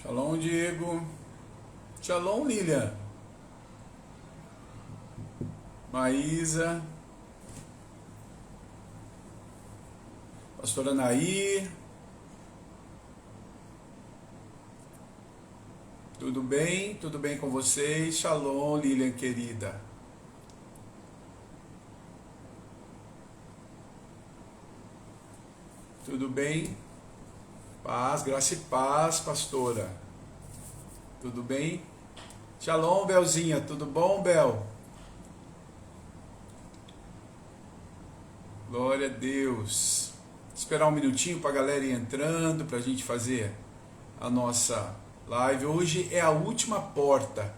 Shalom, Diego. Shalom, Lilian. Maísa. Pastora Nair. Tudo bem? Tudo bem com vocês? Shalom, Lilian querida. Tudo bem? Paz, graça e paz, pastora. Tudo bem? Shalom, Belzinha. Tudo bom, Bel? Glória a Deus. Esperar um minutinho para a galera ir entrando, para a gente fazer a nossa live. Hoje é a última porta.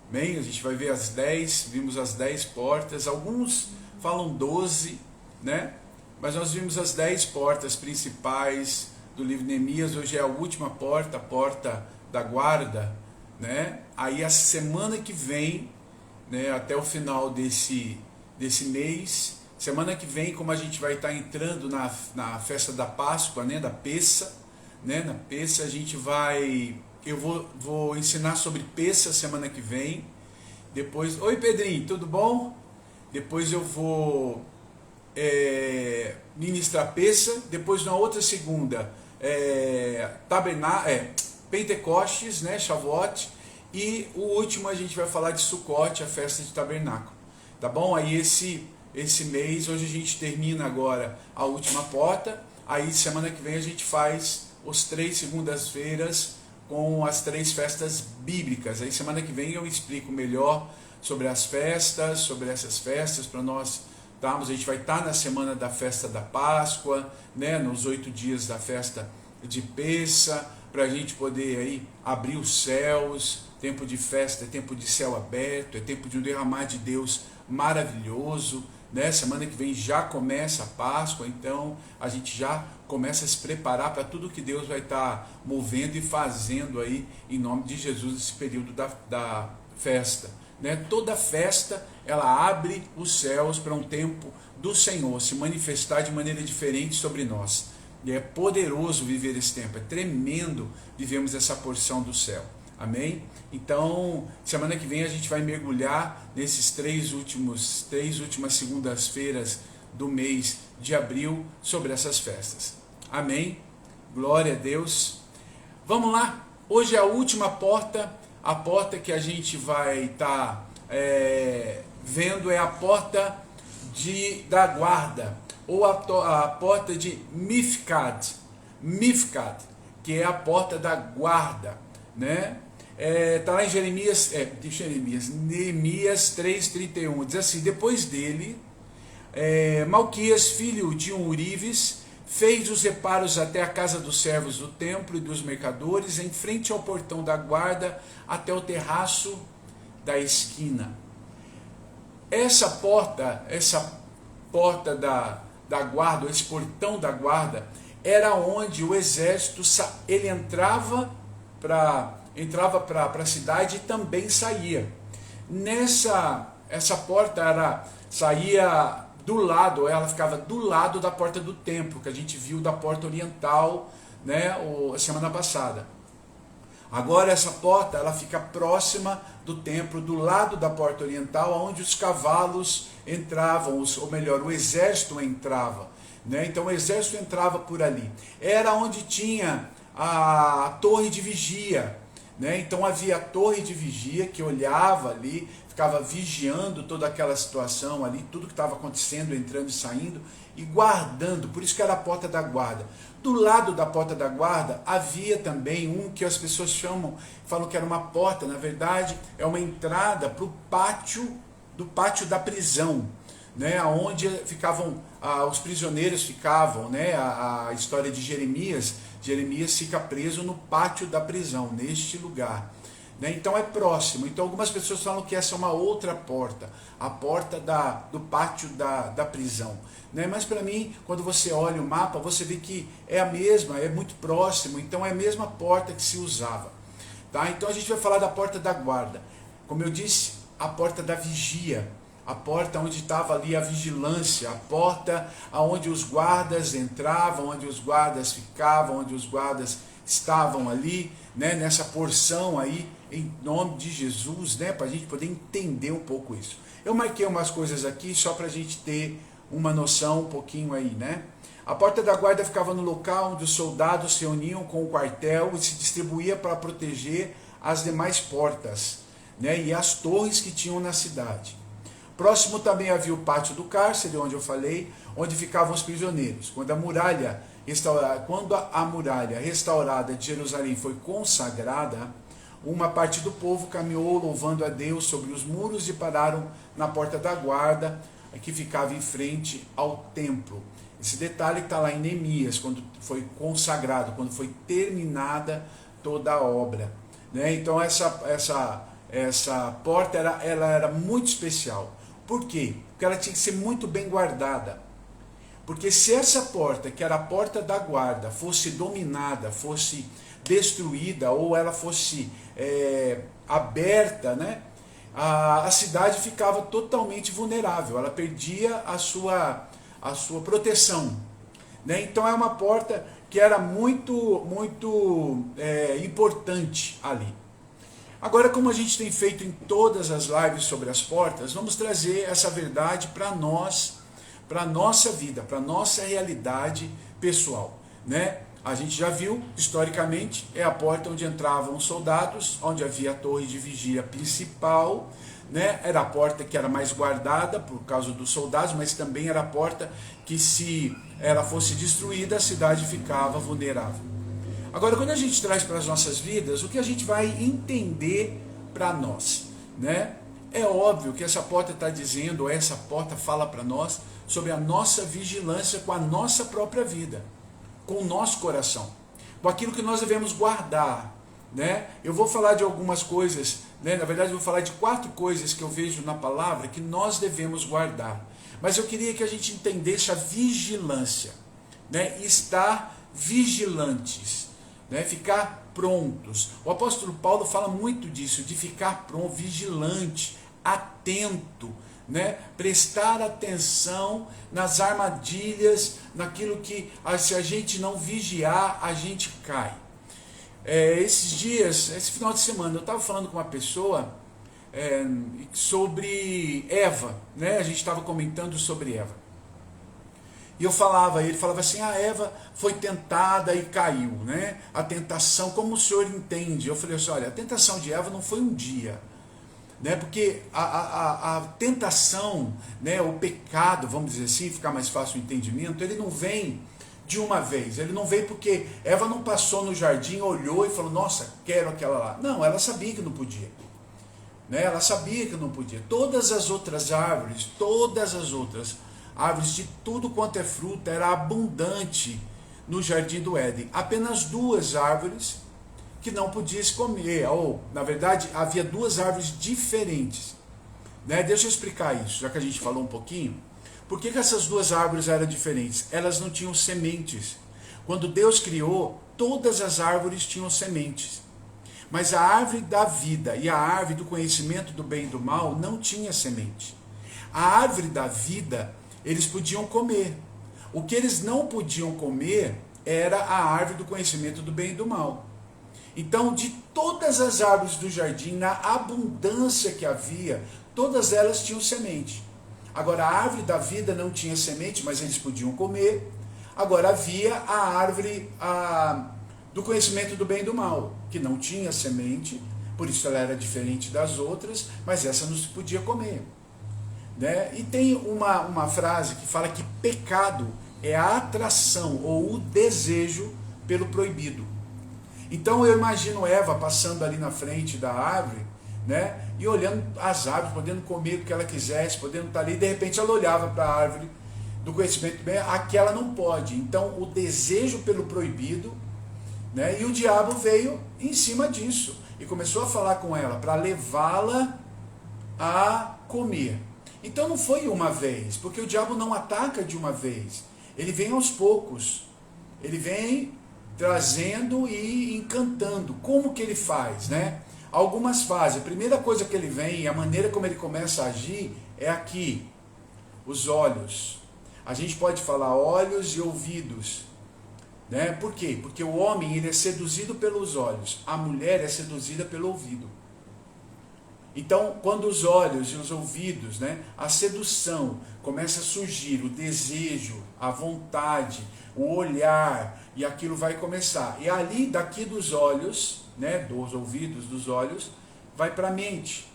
Bem, a gente vai ver as 10, vimos as 10 portas. Alguns falam 12, né? Mas nós vimos as 10 portas principais do livro de Neemias. Hoje é a última porta, a porta da guarda, né? Aí a semana que vem, né, até o final desse mês, semana que vem, como a gente vai estar entrando na festa da Páscoa, né, da Pessa, né? Na Pessa a gente vai, eu vou ensinar sobre Pessa semana que vem. Depois, oi Pedrinho, tudo bom? Depois eu vou ministrar Pessa. Depois na outra segunda Pentecostes, né, Shavuot, e o último a gente vai falar de Sukkot, a festa de tabernáculo, tá bom? Aí esse mês, hoje a gente termina agora a última porta. Aí semana que vem a gente faz os 3 segundas-feiras com as 3 festas bíblicas. Aí semana que vem eu explico melhor sobre as festas, sobre essas festas, para nós darmos. A gente vai estar na semana da festa da Páscoa, né, nos 8 dias da festa de Pessa, para a gente poder aí abrir os céus. Tempo de festa é tempo de céu aberto, é tempo de um derramar de Deus maravilhoso, né? Semana que vem já começa a Páscoa, então a gente já começa a se preparar para tudo que Deus vai estar movendo e fazendo aí em nome de Jesus nesse período da festa, né? Toda festa ela abre os céus para um tempo do Senhor se manifestar de maneira diferente sobre nós. E é poderoso viver esse tempo, é tremendo vivermos essa porção do céu. Amém? Então, semana que vem a gente vai mergulhar nesses 3 últimas segundas-feiras do mês de abril sobre essas festas. Amém? Glória a Deus. Vamos lá. Hoje é a última porta. A porta que a gente vai estar vendo é a porta da guarda, ou a porta de Mifkad, que é a porta da guarda, né? Está lá em Neemias 3:31, diz assim: depois dele, Malquias, filho de Urives, fez os reparos até a casa dos servos do templo e dos mercadores, em frente ao portão da guarda, até o terraço da esquina. Essa porta da guarda, esse portão da guarda, era onde o exército ele entrava para a cidade e também saía. Essa porta saía do lado, ela ficava do lado da porta do templo, que a gente viu da porta oriental, né, a semana passada. Agora essa porta ela fica próxima do templo, do lado da porta oriental, onde os cavalos entravam, ou melhor, o exército entrava, né? Então o exército entrava por ali. Era onde tinha a torre de vigia, né? Então havia a torre de vigia que olhava ali, ficava vigiando toda aquela situação ali, tudo que estava acontecendo, entrando e saindo, e guardando. Por isso que era a porta da guarda. Do lado da porta da guarda havia também um que as pessoas falam que era uma porta, na verdade é uma entrada para o pátio da prisão, né? Onde ficavam os prisioneiros ficavam, né? A história de Jeremias fica preso no pátio da prisão, neste lugar, né? Então é próximo. Então algumas pessoas falam que essa é uma outra porta, a porta do pátio da prisão, né? Mas para mim, quando você olha o mapa, você vê que é a mesma, é muito próximo, então é a mesma porta que se usava, tá? Então a gente vai falar da porta da guarda, como eu disse, a porta da vigia, a porta onde estava ali a vigilância, a porta onde os guardas entravam, onde os guardas ficavam, onde os guardas estavam ali, né, nessa porção aí, em nome de Jesus, né, para a gente poder entender um pouco isso. Eu marquei umas coisas aqui só para a gente ter uma noção um pouquinho aí, né? A porta da guarda ficava no local onde os soldados se reuniam com o quartel e se distribuía para proteger as demais portas, né, e as torres que tinham na cidade. Próximo também havia o pátio do cárcere, onde eu falei, onde ficavam os prisioneiros. Quando a muralha restaurada de Jerusalém foi consagrada, uma parte do povo caminhou louvando a Deus sobre os muros e pararam na porta da guarda, que ficava em frente ao templo. Esse detalhe está lá em Neemias, quando foi consagrado, quando foi terminada toda a obra, né? Então essa porta ela era muito especial. Por quê? Porque ela tinha que ser muito bem guardada. Porque se essa porta, que era a porta da guarda, fosse dominada, fosse destruída, ou ela fosse aberta, né, a cidade ficava totalmente vulnerável, ela perdia a sua proteção, né? Então é uma porta que era muito importante ali. Agora, como a gente tem feito em todas as lives sobre as portas, vamos trazer essa verdade para nós, para a nossa vida, para a nossa realidade pessoal, né? A gente já viu, historicamente, é a porta onde entravam os soldados, onde havia a torre de vigília principal, né? Era a porta que era mais guardada por causa dos soldados, mas também era a porta que, se ela fosse destruída, a cidade ficava vulnerável. Agora, quando a gente traz para as nossas vidas, o que a gente vai entender para nós, né? É óbvio que essa porta está dizendo, ou essa porta fala para nós sobre a nossa vigilância com a nossa própria vida, com o nosso coração, com aquilo que nós devemos guardar, né? Eu vou falar de algumas coisas, né? Na verdade eu vou falar de 4 coisas que eu vejo na palavra que nós devemos guardar. Mas eu queria que a gente entendesse a vigilância, né? Estar vigilantes, né? Ficar prontos. O apóstolo Paulo fala muito disso, de ficar pronto, vigilante, atento, né? Prestar atenção nas armadilhas, naquilo que, se a gente não vigiar, a gente cai. Esses dias, esse final de semana, eu estava falando com uma pessoa sobre Eva, né? A gente estava comentando sobre Eva. E ele falava assim, a Eva foi tentada e caiu, né? A tentação, como o senhor entende? Eu falei assim, olha, a tentação de Eva não foi um dia, né? Porque a tentação, né? O pecado, vamos dizer assim, ficar mais fácil o entendimento, ele não vem de uma vez, ele não veio porque Eva não passou no jardim, olhou e falou, nossa, quero aquela lá. Não, ela sabia que não podia, né? Ela sabia que não podia. Todas as outras árvores de tudo quanto é fruta, era abundante no jardim do Éden. Apenas 2 árvores que não podia se comer, ou na verdade havia 2 árvores diferentes, né? Deixa eu explicar isso, já que a gente falou um pouquinho. Por que essas 2 árvores eram diferentes? Elas não tinham sementes. Quando Deus criou, todas as árvores tinham sementes, mas a árvore da vida e a árvore do conhecimento do bem e do mal não tinha semente. A árvore da vida eles podiam comer. O que eles não podiam comer era a árvore do conhecimento do bem e do mal. Então, de todas as árvores do jardim, na abundância que havia, todas elas tinham semente. Agora, a árvore da vida não tinha semente, mas eles podiam comer. Agora, havia a árvore do conhecimento do bem e do mal, que não tinha semente, por isso ela era diferente das outras, mas essa não se podia comer, né? E tem uma frase que fala que pecado é a atração ou o desejo pelo proibido. Então eu imagino Eva passando ali na frente da árvore, né? E olhando as árvores, podendo comer o que ela quisesse, podendo estar ali, e de repente ela olhava para a árvore do conhecimento bem, aquela não pode. Então o desejo pelo proibido, né? E o diabo veio em cima disso e começou a falar com ela para levá-la a comer. Então não foi uma vez, porque o diabo não ataca de uma vez. Ele vem aos poucos. Ele vem trazendo e encantando. Como que ele faz, né? Algumas fases. A primeira coisa que ele vem, e a maneira como ele começa a agir, é aqui. Os olhos. A gente pode falar olhos e ouvidos. né? Por quê? Porque o homem ele é seduzido pelos olhos, a mulher é seduzida pelo ouvido. Então, quando os olhos e os ouvidos, né, a sedução começa a surgir, o desejo, a vontade, o olhar, e aquilo vai começar. E ali, daqui dos olhos, né, dos ouvidos, dos olhos, vai para a mente.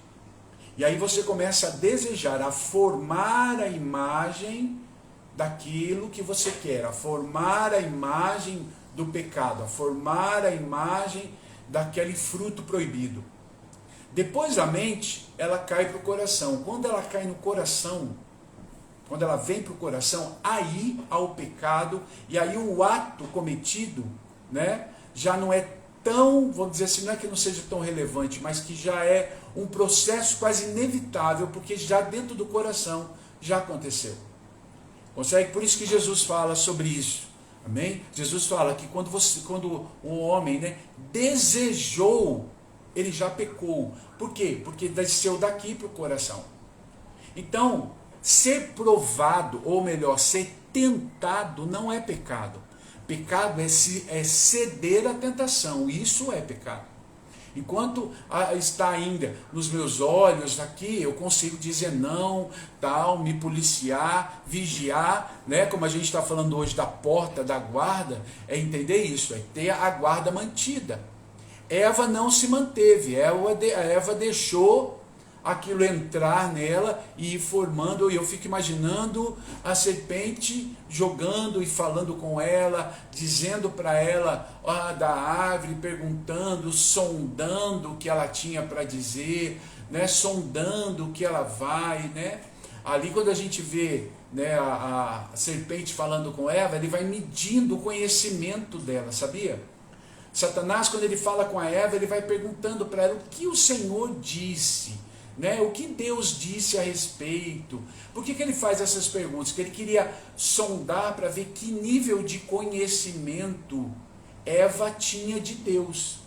E aí você começa a desejar, a formar a imagem daquilo que você quer, a formar a imagem do pecado, a formar a imagem daquele fruto proibido. Depois a mente, ela cai para o coração. Quando ela cai no coração, quando ela vem para o coração, aí há o pecado, e aí o ato cometido, né, já não é tão, vamos dizer assim, não é que não seja tão relevante, mas que já é um processo quase inevitável, porque já dentro do coração já aconteceu. Consegue? Por isso que Jesus fala sobre isso. Amém? Jesus fala que quando o homem, né, desejou, ele já pecou. Por quê? Porque desceu daqui para o coração. Então, ser provado, ou melhor, ser tentado não é pecado. Pecado é ceder à tentação. Isso é pecado. Enquanto está ainda nos meus olhos aqui, eu consigo dizer não, tal, me policiar, vigiar, né? Como a gente está falando hoje da porta da guarda, é entender isso, é ter a guarda mantida. Eva não se manteve, a Eva deixou aquilo entrar nela e ir formando, e eu fico imaginando a serpente jogando e falando com ela, dizendo para ela da árvore, perguntando, sondando o que ela tinha para dizer, né, sondando o que ela vai, né? Ali quando a gente vê, né, a serpente falando com Eva, ele vai medindo o conhecimento dela, sabia? Satanás, quando ele fala com a Eva, ele vai perguntando para ela o que o Senhor disse, né? O que Deus disse a respeito. Por que ele faz essas perguntas? Porque ele queria sondar para ver que nível de conhecimento Eva tinha de Deus.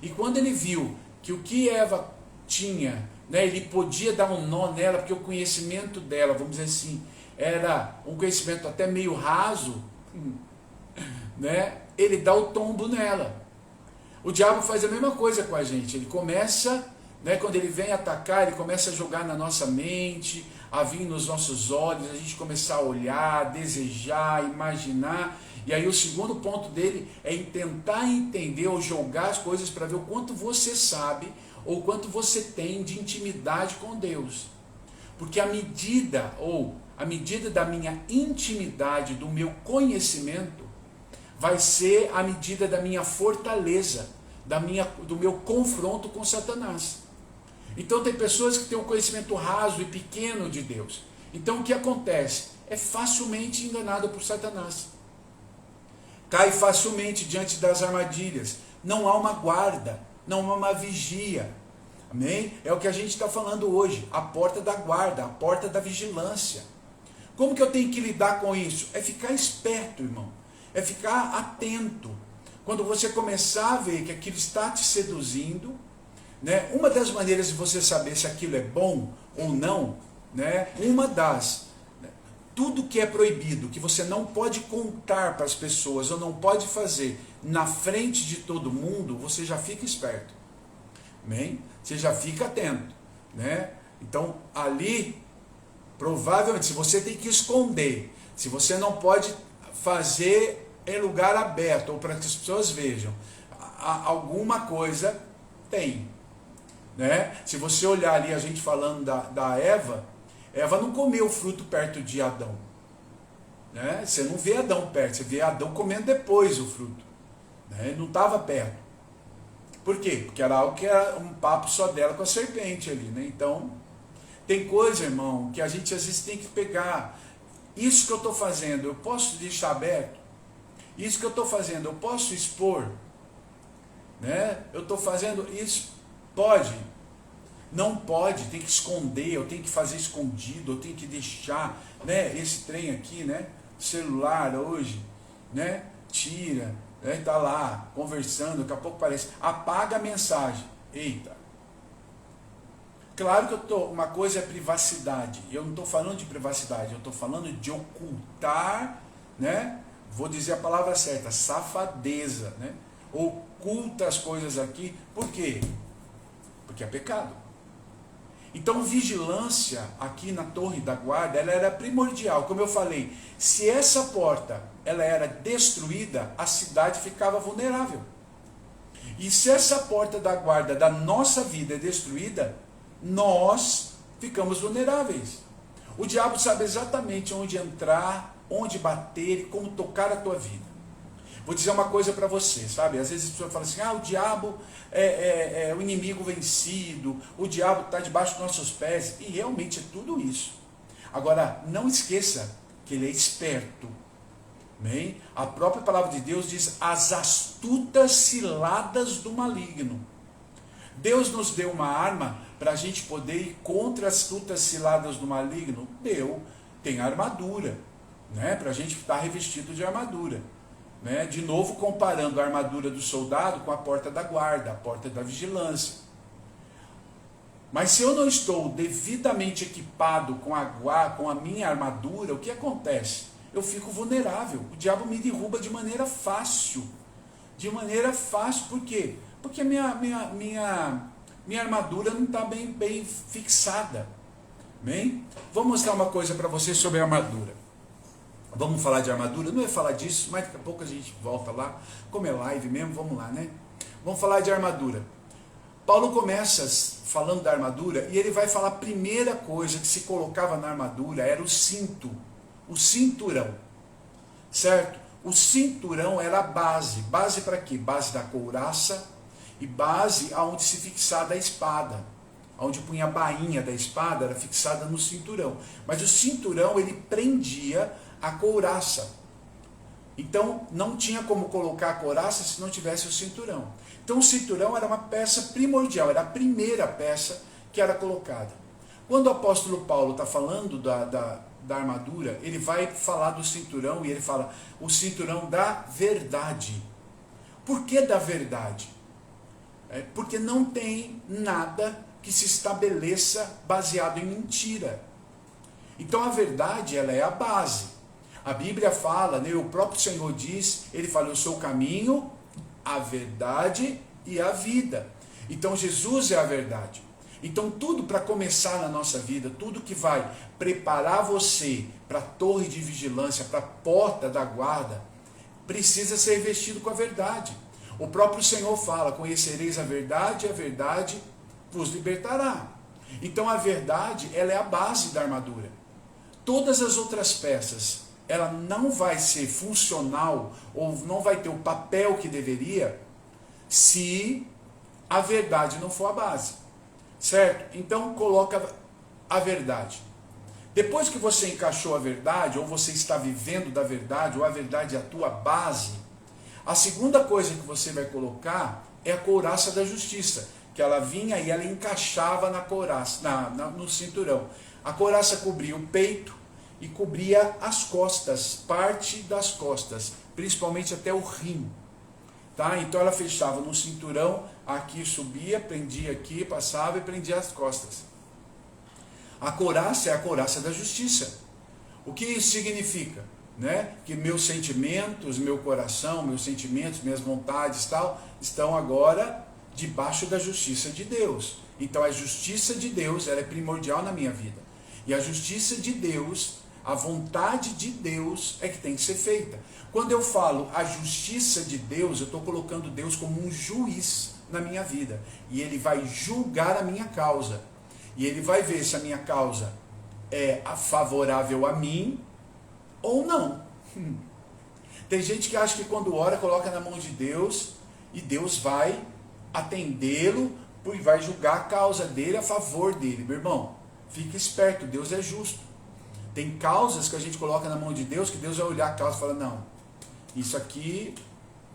E quando ele viu que o que Eva tinha, né, ele podia dar um nó nela, porque o conhecimento dela, vamos dizer assim, era um conhecimento até meio raso, né, ele dá o tombo nela. O diabo faz a mesma coisa com a gente. Ele começa, né, quando ele vem atacar, ele começa a jogar na nossa mente, a vir nos nossos olhos, a gente começar a olhar, desejar, imaginar. E aí o segundo ponto dele é em tentar entender ou jogar as coisas para ver o quanto você sabe ou o quanto você tem de intimidade com Deus. Porque a medida da minha intimidade, do meu conhecimento, vai ser a medida da minha fortaleza, do meu confronto com Satanás. Então tem pessoas que têm um conhecimento raso e pequeno de Deus. Então o que acontece? É facilmente enganado por Satanás. Cai facilmente diante das armadilhas. Não há uma guarda, não há uma vigia. Amém? É o que a gente está falando hoje. A porta da guarda, a porta da vigilância. Como que eu tenho que lidar com isso? É ficar esperto, irmão. É ficar atento. Quando você começar a ver que aquilo está te seduzindo, né? Uma das maneiras de você saber se aquilo é bom ou não, né? Tudo que é proibido, que você não pode contar para as pessoas ou não pode fazer na frente de todo mundo, você já fica esperto. Amém? Você já fica atento, né? Então, ali, provavelmente, se você tem que esconder, se você não pode fazer em lugar aberto ou para que as pessoas vejam, alguma coisa tem, né? Se você olhar ali a gente falando da Eva não comeu o fruto perto de Adão, né? Você não vê Adão perto, você vê Adão comendo depois o fruto, né? Ele não estava perto. Por quê? Porque era algo que era um papo só dela com a serpente ali, né? Então tem coisa, irmão, que a gente às vezes tem que pegar. Isso que eu estou fazendo, eu posso deixar aberto? Isso que eu estou fazendo, eu posso expor? Né? Eu estou fazendo isso? Pode? Não pode, tem que esconder, eu tenho que fazer escondido, eu tenho que deixar, né? Esse trem aqui, né? Celular hoje, né? Tira, né? Tá lá, conversando, daqui a pouco aparece, apaga a mensagem. Eita! Claro que uma coisa é privacidade, eu não estou falando de privacidade, eu estou falando de ocultar, né? vou dizer a palavra certa, safadeza, né? Oculta as coisas aqui, por quê? Porque é pecado. Então, vigilância aqui na torre da guarda, ela era primordial. Como eu falei, se essa porta ela era destruída, a cidade ficava vulnerável. E se essa porta da guarda da nossa vida é destruída, nós ficamos vulneráveis. O diabo sabe exatamente onde entrar, onde bater e como tocar a tua vida. Vou dizer uma coisa para você, sabe? Às vezes as pessoas falam assim, o diabo é o inimigo vencido, o diabo está debaixo dos nossos pés, e realmente é tudo isso. Agora, não esqueça que ele é esperto. Bem? A própria palavra de Deus diz as astutas ciladas do maligno. Deus nos deu uma arma para a gente poder ir contra as astutas ciladas do maligno. Tem armadura, né? Para a gente estar revestido de armadura. Né? De novo comparando a armadura do soldado com a porta da guarda, a porta da vigilância. Mas se eu não estou devidamente equipado com a minha armadura, o que acontece? Eu fico vulnerável. O diabo me derruba de maneira fácil. De maneira fácil, por quê? Porque a minha armadura não está bem fixada. Bem? Vou mostrar uma coisa para vocês sobre a armadura. Vamos falar de armadura? Não ia falar disso, mas daqui a pouco a gente volta lá. Como é live mesmo, vamos lá, né? Vamos falar de armadura. Paulo começa falando da armadura e ele vai falar a primeira coisa que se colocava na armadura era o cinto, o cinturão, certo? O cinturão era a base. Base para quê? Base da couraça e base aonde se fixava a espada. Onde punha a bainha da espada era fixada no cinturão. Mas o cinturão ele prendia a couraça. Então não tinha como colocar a couraça se não tivesse o cinturão. Então o cinturão era uma peça primordial, era a primeira peça que era colocada. Quando o apóstolo Paulo está falando da armadura, ele vai falar do cinturão e ele fala o cinturão da verdade. Por que da verdade? Porque não tem nada que se estabeleça baseado em mentira. Então a verdade ela é a base. A Bíblia fala, né, o próprio Senhor diz, ele fala, eu sou o caminho, a verdade e a vida. Então Jesus é a verdade. Então tudo para começar na nossa vida, tudo que vai preparar você para a torre de vigilância, para a porta da guarda, precisa ser vestido com a verdade. O próprio Senhor fala, conhecereis a verdade e a verdade vos libertará. Então a verdade, ela é a base da armadura. Todas as outras peças, ela não vai ser funcional ou não vai ter o papel que deveria se a verdade não for a base, certo? Então coloca a verdade. Depois que você encaixou a verdade, ou você está vivendo da verdade, ou a verdade é a tua base, a segunda coisa que você vai colocar é a couraça da justiça, que ela vinha e ela encaixava na couraça, no cinturão. A couraça cobria o peito e cobria as costas, parte das costas, principalmente até o rim. Tá? Então ela fechava no cinturão, aqui subia, prendia aqui, passava e prendia as costas. A couraça é a couraça da justiça. O que isso significa? Né? Que meus sentimentos, meu coração, meus sentimentos, minhas vontades tal, estão agora debaixo da justiça de Deus. Então a justiça de Deus ela é primordial na minha vida. E a justiça de Deus, a vontade de Deus é que tem que ser feita. Quando eu falo a justiça de Deus, eu estou colocando Deus como um juiz na minha vida. E ele vai julgar a minha causa. E ele vai ver se a minha causa é favorável a mim ou não. Tem gente que acha que quando ora, coloca na mão de Deus e Deus vai atendê-lo e vai julgar a causa dele a favor dele. Meu irmão, fique esperto, Deus é justo. Tem causas que a gente coloca na mão de Deus, que Deus vai olhar a causa e fala, não, isso aqui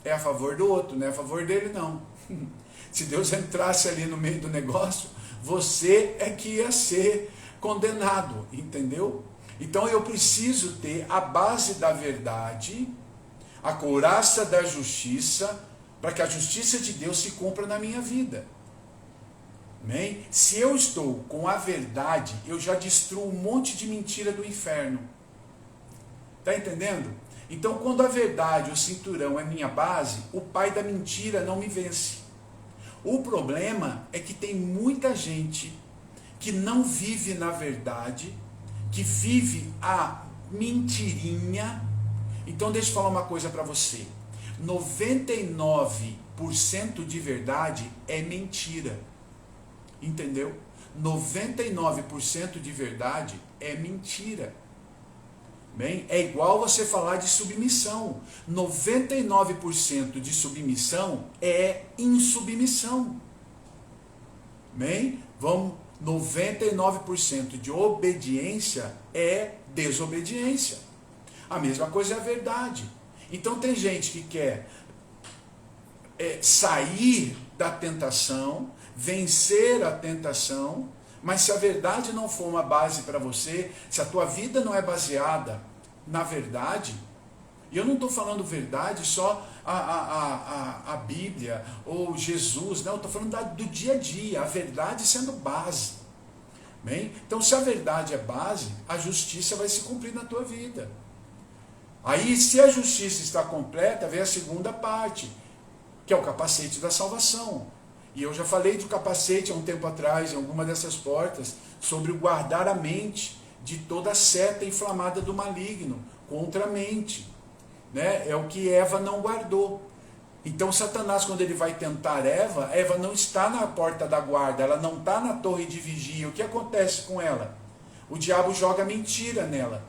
é a favor do outro, não é a favor dele não. Se Deus entrasse ali no meio do negócio, você é que ia ser condenado, entendeu? Então eu preciso ter a base da verdade, a couraça da justiça, para que a justiça de Deus se cumpra na minha vida. Amém? Se eu estou com a verdade, eu já destruo um monte de mentira do inferno. Está entendendo? Então, quando a verdade, o cinturão é minha base, o pai da mentira não me vence. O problema é que tem muita gente que não vive na verdade, que vive a mentirinha. Então deixa eu falar uma coisa para você. 99% de verdade é mentira. Entendeu? 99% de verdade é mentira. Bem, é igual você falar de submissão. 99% de submissão é insubmissão. Bem, vamos, 99% de obediência é desobediência. A mesma coisa é a verdade. Então tem gente que quer sair da tentação, vencer a tentação, mas se a verdade não for uma base para você, se a tua vida não é baseada na verdade, e eu não estou falando verdade só a Bíblia ou Jesus, não, eu estou falando do dia a dia, a verdade sendo base. Bem? Então se a verdade é base, a justiça vai se cumprir na tua vida. Aí se a justiça está completa, vem a segunda parte, que é o capacete da salvação. E eu já falei do capacete há um tempo atrás, em alguma dessas portas, sobre o guardar a mente de toda a seta inflamada do maligno, contra a mente. Né? É o que Eva não guardou. Então Satanás, quando ele vai tentar Eva, Eva não está na porta da guarda, ela não está na torre de vigia. O que acontece com ela? O diabo joga mentira nela.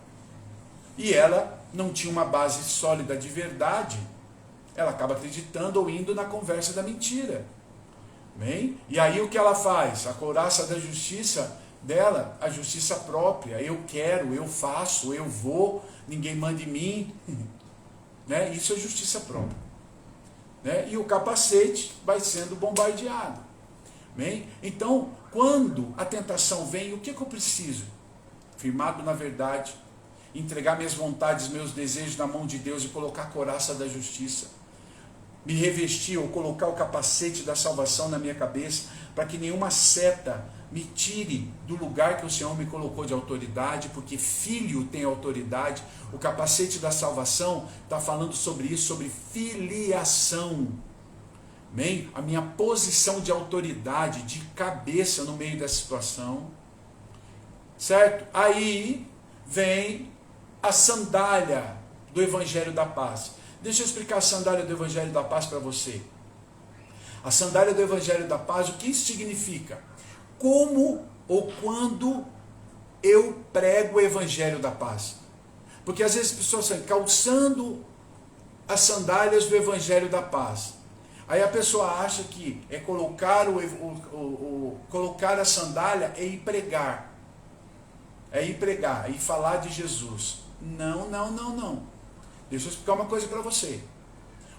E ela não tinha uma base sólida de verdade, ela acaba acreditando ou indo na conversa da mentira. Bem? E aí o que ela faz? A couraça da justiça dela, a justiça própria. Eu quero, eu faço, eu vou, ninguém manda em mim. Né? Isso é justiça própria. Né? E o capacete vai sendo bombardeado. Bem? Então, quando a tentação vem, o que eu preciso? Firmado na verdade, entregar minhas vontades, meus desejos na mão de Deus e colocar a couraça da justiça. Me revestir ou colocar o capacete da salvação na minha cabeça, para que nenhuma seta me tire do lugar que o Senhor me colocou de autoridade, porque filho tem autoridade. O capacete da salvação está falando sobre isso, sobre filiação. Amém? A minha posição de autoridade, de cabeça no meio da situação. Certo? Aí vem a sandália do Evangelho da Paz. Deixa eu explicar a sandália do Evangelho da Paz para você. A sandália do Evangelho da Paz, o que isso significa? Como ou quando eu prego o Evangelho da Paz. Porque às vezes as pessoas estão calçando as sandálias do Evangelho da Paz. Aí a pessoa acha que é colocar, colocar a sandália é ir pregar. É ir pregar, é ir falar de Jesus. Não, não, não, não. Deixa eu explicar uma coisa para você.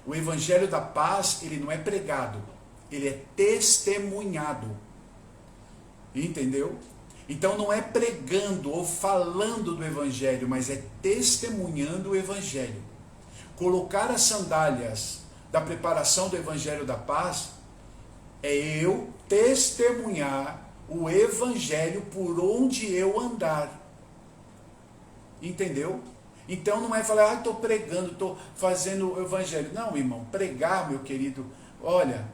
O Evangelho da Paz, ele não é pregado, ele é testemunhado. Entendeu? Então não é pregando ou falando do Evangelho, mas é testemunhando o Evangelho. Colocar as sandálias da preparação do Evangelho da Paz é eu testemunhar o Evangelho por onde eu andar. Entendeu? Então não é falar, estou pregando, estou fazendo o Evangelho. Não, irmão, pregar, meu querido, olha,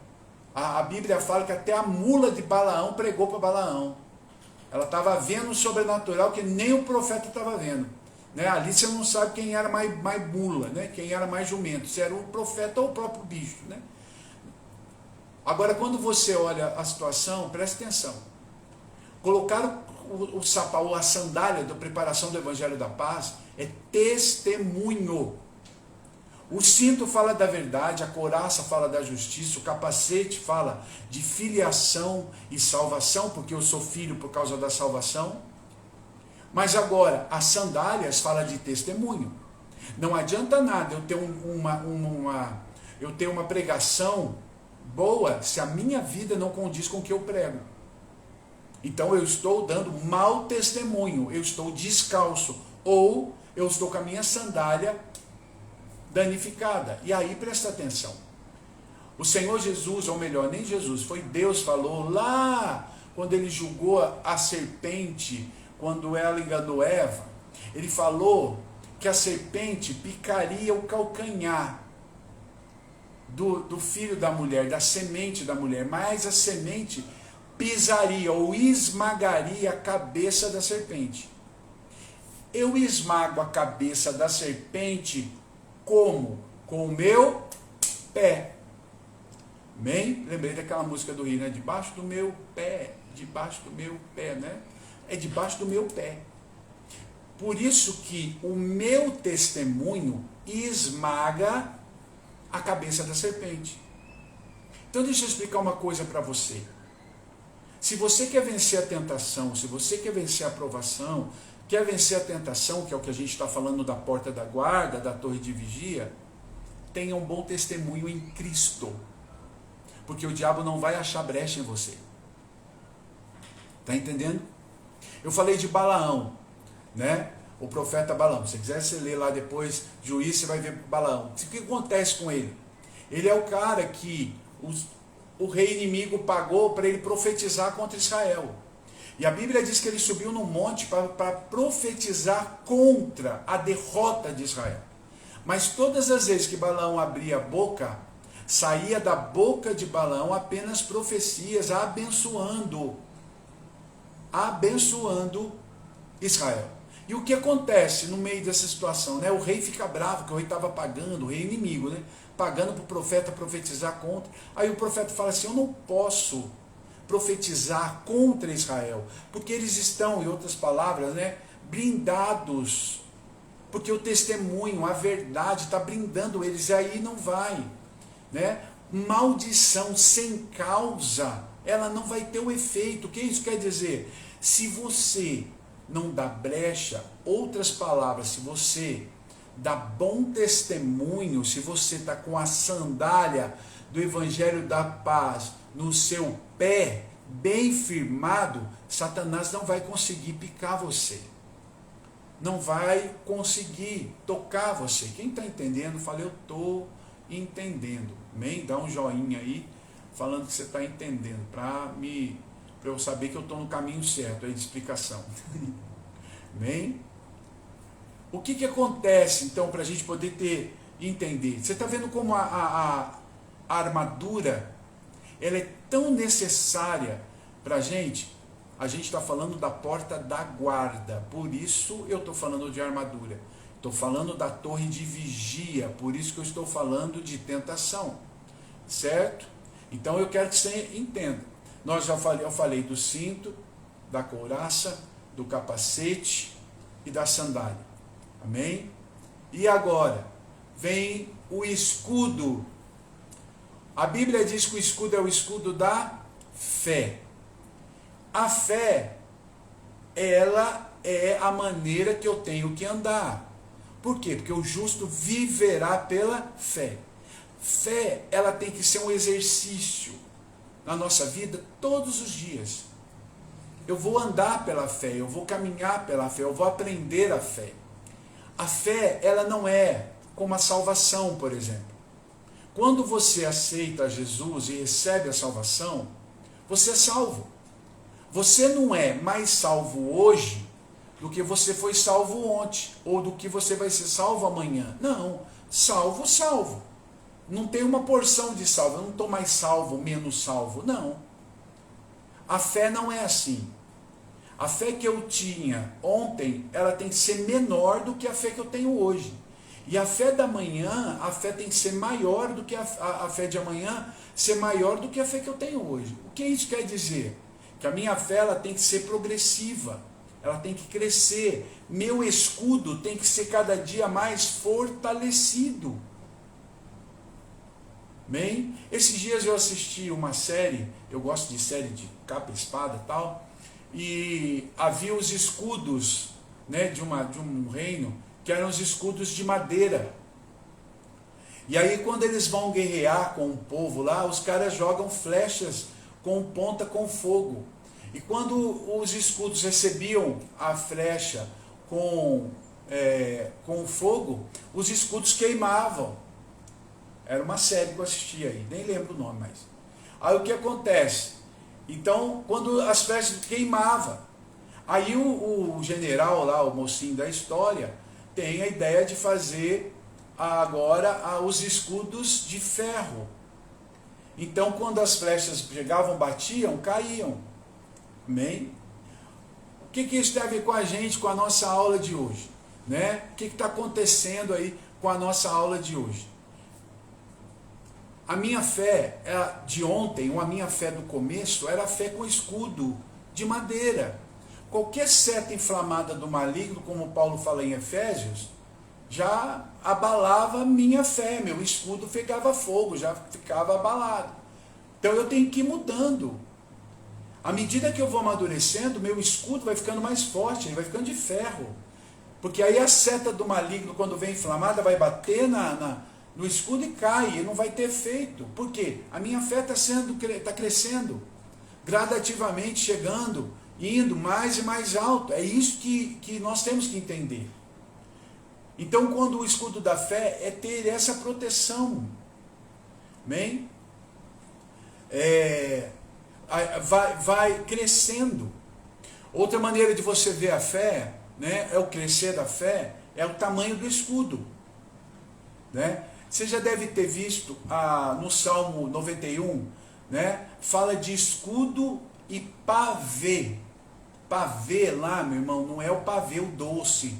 a Bíblia fala que até a mula de Balaão pregou para Balaão. Ela estava vendo o sobrenatural que nem o profeta estava vendo. Né? Ali você não sabe quem era mais mula, né? Quem era mais jumento, se era o profeta ou o próprio bicho. Né? Agora, quando você olha a situação, preste atenção. Colocar o sapato, a sandália da preparação do Evangelho da Paz é testemunho. O cinto fala da verdade, a couraça fala da justiça, o capacete fala de filiação e salvação, porque eu sou filho por causa da salvação. Mas agora, as sandálias fala de testemunho. Não adianta nada eu ter eu ter uma pregação boa se a minha vida não condiz com o que eu prego. Então eu estou dando mau testemunho, eu estou descalço, ou eu estou com a minha sandália danificada. E aí presta atenção. O Senhor Jesus, ou melhor, nem Jesus, foi Deus falou lá quando ele julgou a serpente, quando ela enganou Eva. Ele falou que a serpente picaria o calcanhar do filho da mulher, da semente da mulher, mas a semente pisaria ou esmagaria a cabeça da serpente. Eu esmago a cabeça da serpente como? Com o meu pé. Amém? Lembrei daquela música do Rio, né? Debaixo do meu pé, né? É debaixo do meu pé. Por isso que o meu testemunho esmaga a cabeça da serpente. Então deixa eu explicar uma coisa para você. Se você quer vencer a tentação, se você quer vencer a provação, quer vencer a tentação, que é o que a gente está falando da porta da guarda, da torre de vigia, tenha um bom testemunho em Cristo. Porque o diabo não vai achar brecha em você. Está entendendo? Eu falei de Balaão, né? O profeta Balaão. Se quiser você ler lá depois, Juízes, você vai ver Balaão. O que acontece com ele? Ele é o cara que o rei inimigo pagou para ele profetizar contra Israel. E a Bíblia diz que ele subiu no monte para profetizar contra a derrota de Israel. Mas todas as vezes que Balaão abria a boca, saía da boca de Balaão apenas profecias abençoando Israel. E o que acontece no meio dessa situação? Né? O rei fica bravo, que o rei estava pagando, o rei inimigo, né? Pagando para o profeta profetizar contra. Aí o profeta fala assim, eu não posso profetizar contra Israel, porque eles estão, em outras palavras, né, blindados, porque o testemunho, a verdade está blindando eles, e aí não vai, né? Maldição sem causa, ela não vai ter o efeito. O que isso quer dizer? Se você não dá brecha, outras palavras, se você dá bom testemunho, se você está com a sandália do Evangelho da Paz no seu pé, bem firmado, Satanás não vai conseguir picar você. Não vai conseguir tocar você. Quem está entendendo, fala, eu estou entendendo. Amém? Dá um joinha aí, falando que você está entendendo, para eu saber que eu estou no caminho certo aí de explicação. Amém? O que acontece, então, para a gente poder entender? Você está vendo como a armadura, ela é tão necessária para a gente? A gente está falando da porta da guarda, por isso eu estou falando de armadura. Estou falando da torre de vigia, por isso que eu estou falando de tentação. Certo? Então eu quero que você entenda. Eu falei do cinto, da couraça, do capacete e da sandália. Amém? E agora, vem o escudo. A Bíblia diz que o escudo é o escudo da fé. A fé, ela é a maneira que eu tenho que andar. Por quê? Porque o justo viverá pela fé. Fé, ela tem que ser um exercício na nossa vida todos os dias. Eu vou andar pela fé, eu vou caminhar pela fé, eu vou aprender a fé. A fé, ela não é como a salvação, por exemplo. Quando você aceita Jesus e recebe a salvação, você é salvo. Você não é mais salvo hoje do que você foi salvo ontem, ou do que você vai ser salvo amanhã. Não, salvo. Não tem uma porção de salvo, eu não estou mais salvo, menos salvo, não. A fé não é assim. A fé que eu tinha ontem, ela tem que ser menor do que a fé que eu tenho hoje. E a fé da manhã, a fé tem que ser maior do que a fé de amanhã, ser maior do que a fé que eu tenho hoje. O que isso quer dizer? Que a minha fé, ela tem que ser progressiva, ela tem que crescer. Meu escudo tem que ser cada dia mais fortalecido. Amém? Esses dias eu assisti uma série, eu gosto de série de capa e espada e tal, e havia os escudos, né, de um reino, que eram os escudos de madeira. E aí quando eles vão guerrear com o povo lá, os caras jogam flechas com ponta com fogo. E quando os escudos recebiam a flecha com fogo, os escudos queimavam. Era uma série que eu assistia aí, nem lembro o nome mais. Aí o que acontece? Então, quando as flechas queimavam, aí o general lá, o mocinho da história, tem a ideia de fazer agora os escudos de ferro. Então, quando as flechas chegavam, batiam, caíam. Amém? O que isso tem a ver com a gente, com a nossa aula de hoje? Né? O que está acontecendo aí com a nossa aula de hoje? A minha fé de ontem, ou a minha fé do começo, era a fé com escudo de madeira. Qualquer seta inflamada do maligno, como Paulo fala em Efésios, já abalava a minha fé, meu escudo pegava fogo, já ficava abalado. Então eu tenho que ir mudando. À medida que eu vou amadurecendo, meu escudo vai ficando mais forte, ele vai ficando de ferro. Porque aí a seta do maligno, quando vem inflamada, vai bater no escudo e cai, e não vai ter efeito. Por quê? A minha fé está crescendo, gradativamente chegando, indo mais e mais alto. É isso que nós temos que entender. Então, quando o escudo da fé é ter essa proteção, amém? Vai crescendo. Outra maneira de você ver a fé, né, é o crescer da fé, é o tamanho do escudo, né? Você já deve ter visto no Salmo 91, né, fala de escudo e pavê. Pavê lá, meu irmão, não é o pavê o doce,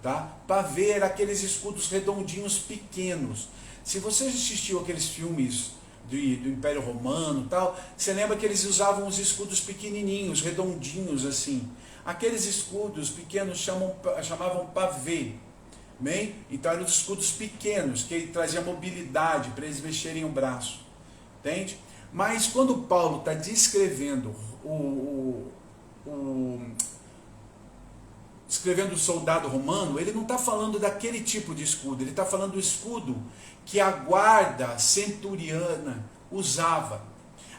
tá? Pavê era aqueles escudos redondinhos pequenos. Se você assistiu aqueles filmes do Império Romano e tal, você lembra que eles usavam os escudos pequenininhos, redondinhos assim. Aqueles escudos pequenos chamavam pavê. Bem? Então eram os escudos pequenos, que traziam mobilidade para eles mexerem o braço. Entende? Mas quando Paulo está descrevendo escrevendo o soldado romano, ele não está falando daquele tipo de escudo, ele está falando do escudo que a guarda centuriana usava.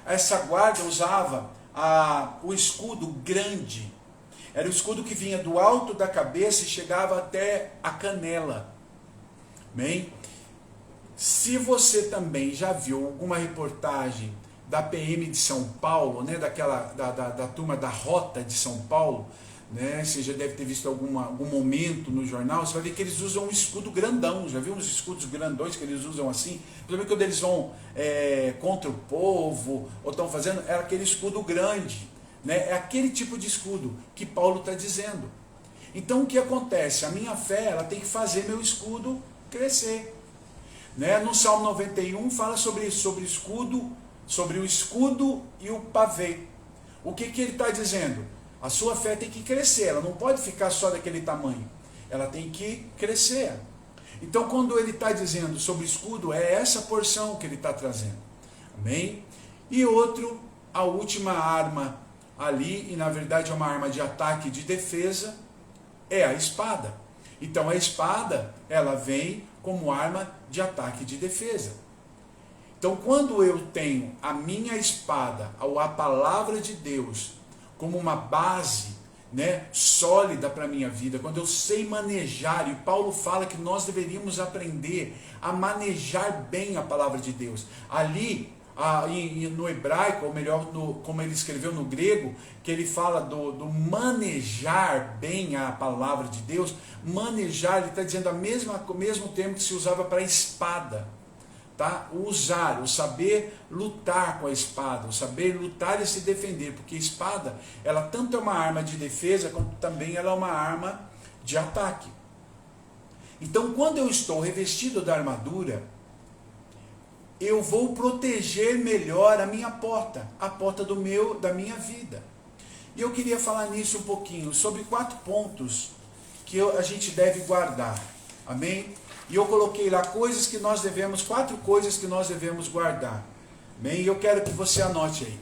Essa guarda usava o escudo grande. Era o escudo que vinha do alto da cabeça e chegava até a canela. Bem, se você também já viu alguma reportagem da PM de São Paulo, né, da turma da Rota de São Paulo, né, você já deve ter visto algum momento no jornal, você vai ver que eles usam um escudo grandão. Já viu uns escudos grandões que eles usam assim? Principalmente quando eles vão contra o povo, ou estão fazendo, é aquele escudo grande. Né? É aquele tipo de escudo que Paulo está dizendo. Então o que acontece? A minha fé ela tem que fazer meu escudo crescer. Né? No Salmo 91 fala sobre isso, sobre o escudo e o pavê. O que ele está dizendo? A sua fé tem que crescer, ela não pode ficar só daquele tamanho, ela tem que crescer. Então quando ele está dizendo sobre escudo, é essa porção que ele está trazendo. Amém? E a última arma ali, e na verdade é uma arma de ataque e de defesa, é a espada. Então a espada, ela vem como arma de ataque e de defesa. Então quando eu tenho a minha espada, a palavra de Deus, como uma base, né, sólida para a minha vida, quando eu sei manejar, e Paulo fala que nós deveríamos aprender a manejar bem a palavra de Deus. Ali, no hebraico, ou melhor, como ele escreveu no grego, que ele fala do manejar bem a palavra de Deus. Manejar, ele está dizendo o mesmo termo que se usava para espada, tá? O saber lutar com a espada, o saber lutar e se defender, porque a espada, ela tanto é uma arma de defesa, como também ela é uma arma de ataque. Então quando eu estou revestido da armadura, eu vou proteger melhor a minha porta, a porta da minha vida. E eu queria falar nisso um pouquinho, sobre 4 pontos que a gente deve guardar. Amém? E eu coloquei lá 4 coisas que nós devemos guardar. Amém? E eu quero que você anote aí.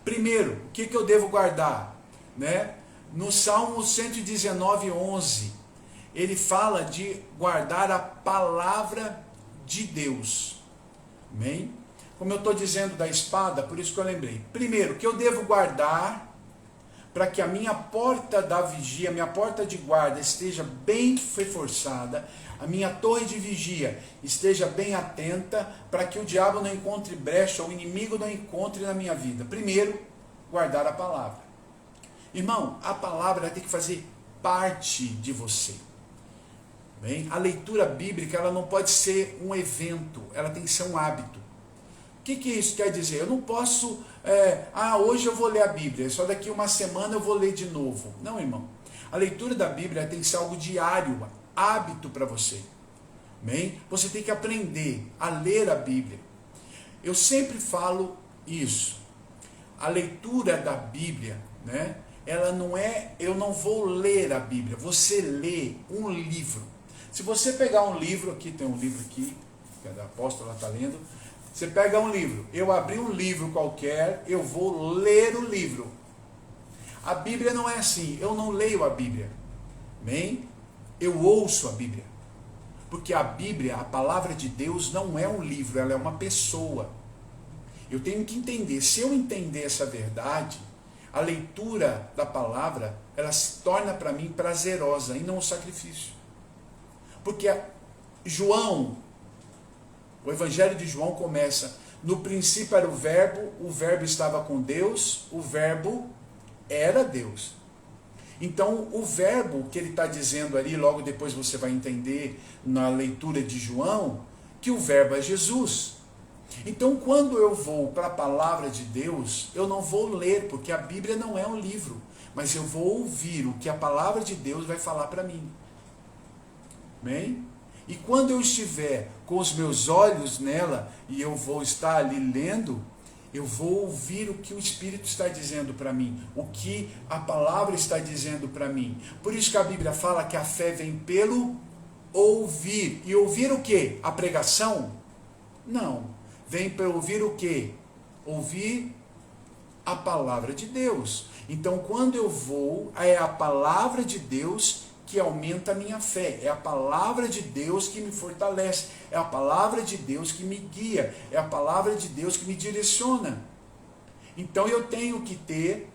Primeiro, o que eu devo guardar? Né? No Salmo 119:11, ele fala de guardar a palavra de Deus. Amém? Como eu estou dizendo da espada, por isso que eu lembrei. Primeiro, que eu devo guardar para que a minha porta da vigia, minha porta de guarda esteja bem reforçada, a minha torre de vigia esteja bem atenta, para que o diabo não encontre brecha, o inimigo não encontre na minha vida. Primeiro, guardar a palavra. Irmão, a palavra tem que fazer parte de você. Bem, a leitura bíblica ela não pode ser um evento, ela tem que ser um hábito. O que isso quer dizer? Eu não posso, hoje eu vou ler a Bíblia, só daqui uma semana eu vou ler de novo. Não, irmão. A leitura da Bíblia tem que ser algo diário, hábito para você. Bem, você tem que aprender a ler a Bíblia. Eu sempre falo isso. A leitura da Bíblia, né? Ela não é, eu não vou ler a Bíblia, você lê um livro. Se você pegar um livro, aqui tem um livro aqui, que a apóstola está lendo, você pega um livro, eu abri um livro qualquer, eu vou ler o livro. A Bíblia não é assim, eu não leio a Bíblia, bem? Eu ouço a Bíblia. Porque a Bíblia, a palavra de Deus, não é um livro, ela é uma pessoa. Eu tenho que entender, se eu entender essa verdade, a leitura da palavra, ela se torna para mim prazerosa e não um sacrifício. Porque João, o Evangelho de João começa, no princípio era o verbo estava com Deus, o verbo era Deus. Então o verbo que ele está dizendo ali, logo depois você vai entender na leitura de João, que o verbo é Jesus. Então quando eu vou para a palavra de Deus, eu não vou ler, porque a Bíblia não é um livro, mas eu vou ouvir o que a palavra de Deus vai falar para mim. Bem? E quando eu estiver com os meus olhos nela, e eu vou estar ali lendo, eu vou ouvir o que o Espírito está dizendo para mim, o que a palavra está dizendo para mim. Por isso que a Bíblia fala que a fé vem pelo ouvir. E ouvir o quê? A pregação? Não. Vem para ouvir o quê? Ouvir a palavra de Deus. Então, quando eu vou, é a palavra de Deus que aumenta a minha fé. É a palavra de Deus que me fortalece. É a palavra de Deus que me guia. É a palavra de Deus que me direciona. Então eu tenho que ter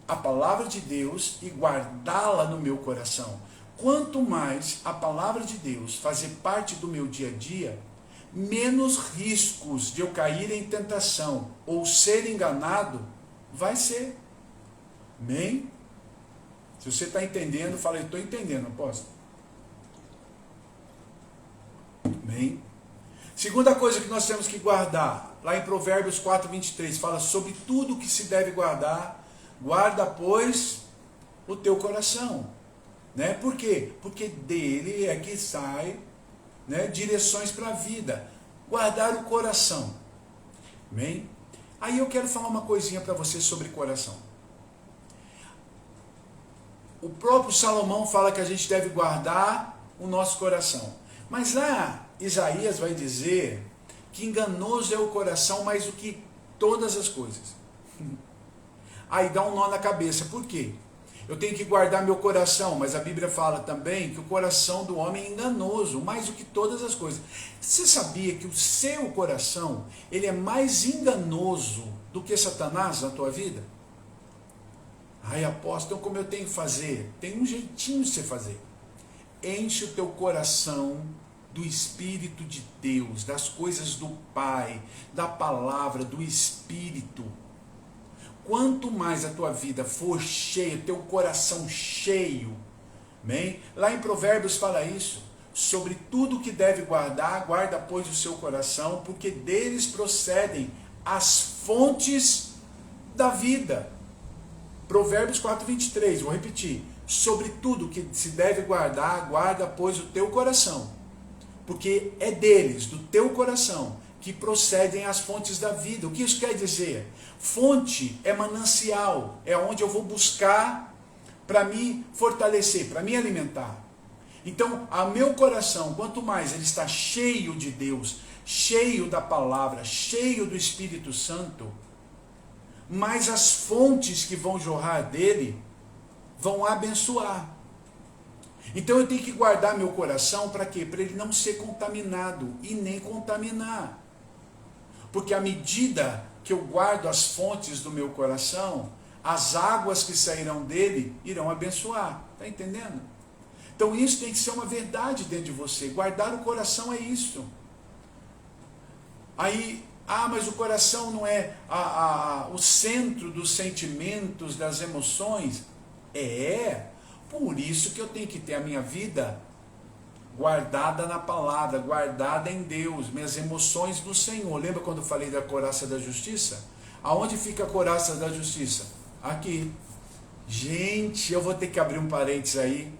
a palavra de Deus e guardá-la no meu coração. Quanto mais a palavra de Deus fazer parte do meu dia a dia, menos riscos de eu cair em tentação ou ser enganado vai ser. Amém? Se você está entendendo, fala, eu estou entendendo, apóstolo. Amém? Segunda coisa que nós temos que guardar, lá em Provérbios 4:23, fala sobre tudo que se deve guardar. Guarda, pois, o teu coração. Né? Por quê? Porque dele é que sai, né, direções para a vida. Guardar o coração. Amém? Aí eu quero falar uma coisinha para você sobre coração. O próprio Salomão fala que a gente deve guardar o nosso coração. Mas lá, Isaías vai dizer que enganoso é o coração mais do que todas as coisas. Aí dá um nó na cabeça. Por quê? Eu tenho que guardar meu coração, mas a Bíblia fala também que o coração do homem é enganoso, mais do que todas as coisas. Você sabia que o seu coração, ele é mais enganoso do que Satanás na tua vida? Ai, apóstolo, então como eu tenho que fazer? Tem um jeitinho de você fazer. Enche o teu coração do Espírito de Deus, das coisas do Pai, da palavra, do Espírito. Quanto mais a tua vida for cheia, teu coração cheio, bem? Lá em Provérbios fala isso, sobre tudo que deve guardar, guarda pois o seu coração, porque deles procedem as fontes da vida. Provérbios 4:23, vou repetir, sobre tudo que se deve guardar, guarda pois o teu coração, porque é deles, do teu coração, que procedem as fontes da vida. O que isso quer dizer? Fonte é manancial, é onde eu vou buscar para me fortalecer, para me alimentar. Então, o meu coração, quanto mais ele está cheio de Deus, cheio da palavra, cheio do Espírito Santo, mais as fontes que vão jorrar dele vão abençoar. Então eu tenho que guardar meu coração para quê? Para ele não ser contaminado e nem contaminar. Porque à medida que eu guardo as fontes do meu coração, as águas que sairão dele irão abençoar. Está entendendo? Então isso tem que ser uma verdade dentro de você. Guardar o coração é isso. Aí, mas o coração não é o centro dos sentimentos, das emoções. Por isso que eu tenho que ter a minha vida guardada na palavra, guardada em Deus, minhas emoções no Senhor. Lembra quando eu falei da couraça da justiça? Aonde fica a couraça da justiça? Aqui. Gente, eu vou ter que abrir um parênteses aí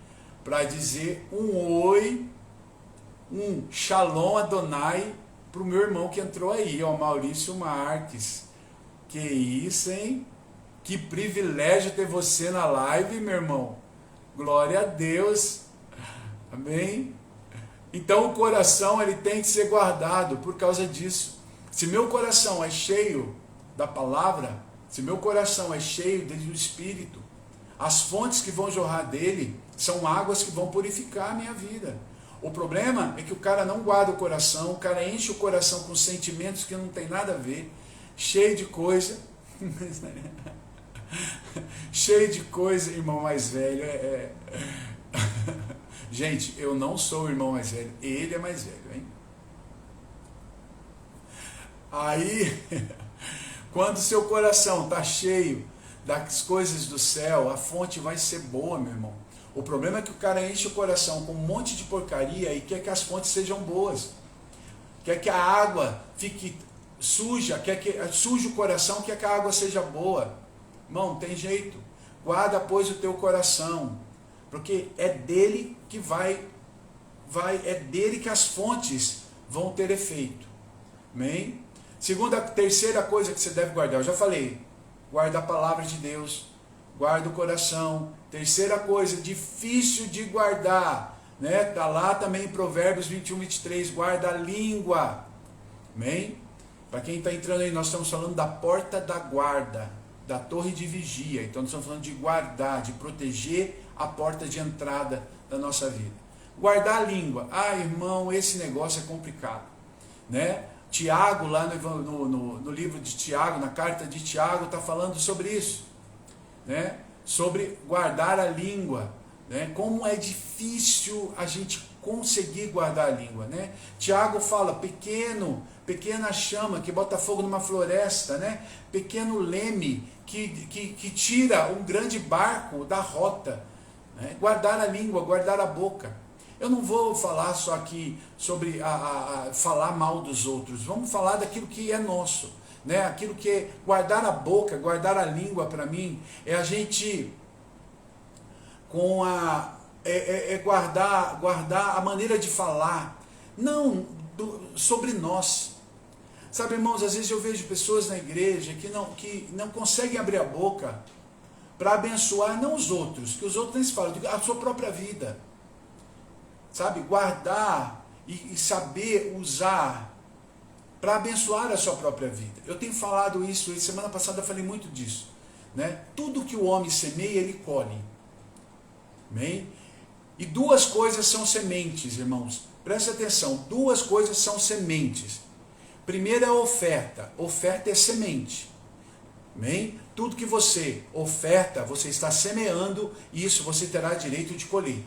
para dizer um oi, um Shalom Adonai para o meu irmão que entrou aí, ó, Maurício Marques. Que isso, hein? Que privilégio ter você na live, meu irmão. Glória a Deus. Amém? Então o coração ele tem que ser guardado por causa disso. Se meu coração é cheio da palavra, se meu coração é cheio do Espírito, as fontes que vão jorrar dele são águas que vão purificar a minha vida. O problema é que o cara não guarda o coração, o cara enche o coração com sentimentos que não tem nada a ver, cheio de coisa, cheio de coisa, irmão mais velho, Gente, eu não sou o irmão mais velho, ele é mais velho, hein? Aí, quando seu coração está cheio das coisas do céu, a fonte vai ser boa, meu irmão. O problema é que o cara enche o coração com um monte de porcaria e quer que as fontes sejam boas. Quer que a água fique suja, quer que suje o coração, quer que a água seja boa. Irmão, tem jeito. Guarda, pois, o teu coração, porque é dele que é dele que as fontes vão ter efeito. Amém? Terceira coisa que você deve guardar, eu já falei, guarda a palavra de Deus, guarda o coração. Terceira coisa, difícil de guardar, né? Tá lá também em Provérbios 21, 23, guarda a língua. Amém? Para quem está entrando aí, nós estamos falando da porta da guarda, da torre de vigia. Então nós estamos falando de guardar, de proteger a porta de entrada da nossa vida. Guardar a língua. Ah, irmão, esse negócio é complicado, né? Tiago, lá no livro de Tiago, na carta de Tiago, está falando sobre isso, né? Sobre guardar a língua, né? Como é difícil a gente conseguir guardar a língua, né? Tiago fala, pequena chama que bota fogo numa floresta, né? Pequeno leme que tira um grande barco da rota, né? Guardar a língua, guardar a boca. Eu não vou falar só aqui sobre falar mal dos outros, vamos falar daquilo que é nosso, né? Aquilo que é guardar a boca, guardar a língua, para mim, é a gente guardar a maneira de falar, não sobre nós. Sabe, irmãos, às vezes eu vejo pessoas na igreja que não conseguem abrir a boca para abençoar não os outros, que os outros nem se falam, a sua própria vida. Sabe, guardar e saber usar para abençoar a sua própria vida. Eu tenho falado isso, e semana passada eu falei muito disso, né? Tudo que o homem semeia, ele colhe. Amém? E duas coisas são sementes, irmãos. Presta atenção, duas coisas são sementes. Primeiro é a oferta. Oferta é semente. Amém? Tudo que você oferta, você está semeando, e isso você terá direito de colher.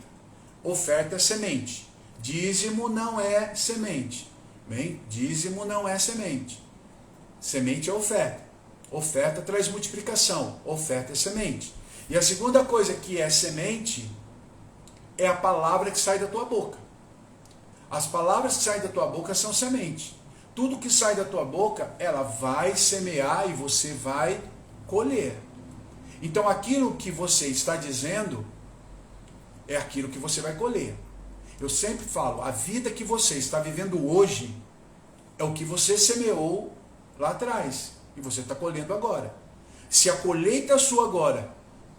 Oferta é semente. Dízimo não é semente. Bem? Dízimo não é semente. Semente é oferta. Oferta traz multiplicação. Oferta é semente. E a segunda coisa que é semente é a palavra que sai da tua boca. As palavras que saem da tua boca são semente. Tudo que sai da tua boca, ela vai semear e você vai colher. Então aquilo que você está dizendo é aquilo que você vai colher. Eu sempre falo, a vida que você está vivendo hoje é o que você semeou lá atrás e você está colhendo agora. Se a colheita sua agora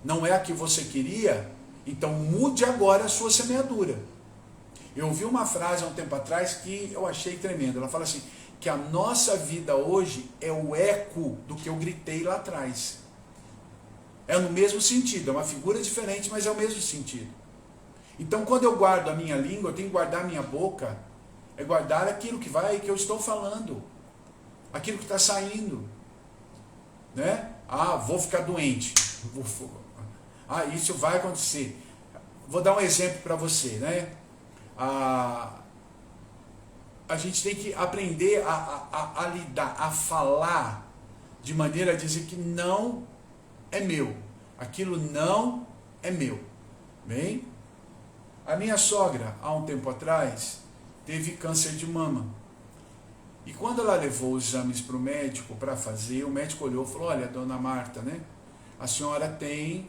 não é a que você queria, então mude agora a sua semeadura. Eu ouvi uma frase há um tempo atrás que eu achei tremenda. Ela fala assim, que a nossa vida hoje é o eco do que eu gritei lá atrás. É no mesmo sentido, é uma figura diferente, mas é o mesmo sentido. Então, quando eu guardo a minha língua, eu tenho que guardar a minha boca, é guardar aquilo que eu estou falando, aquilo que está saindo, né? Ah, vou ficar doente, isso vai acontecer. Vou dar um exemplo para você, né? A gente tem que aprender a lidar, a falar de maneira a dizer que não é meu, aquilo não é meu, bem? A minha sogra, há um tempo atrás, teve câncer de mama. E quando ela levou os exames para o médico para fazer, o médico olhou e falou: olha, dona Marta, né, a senhora tem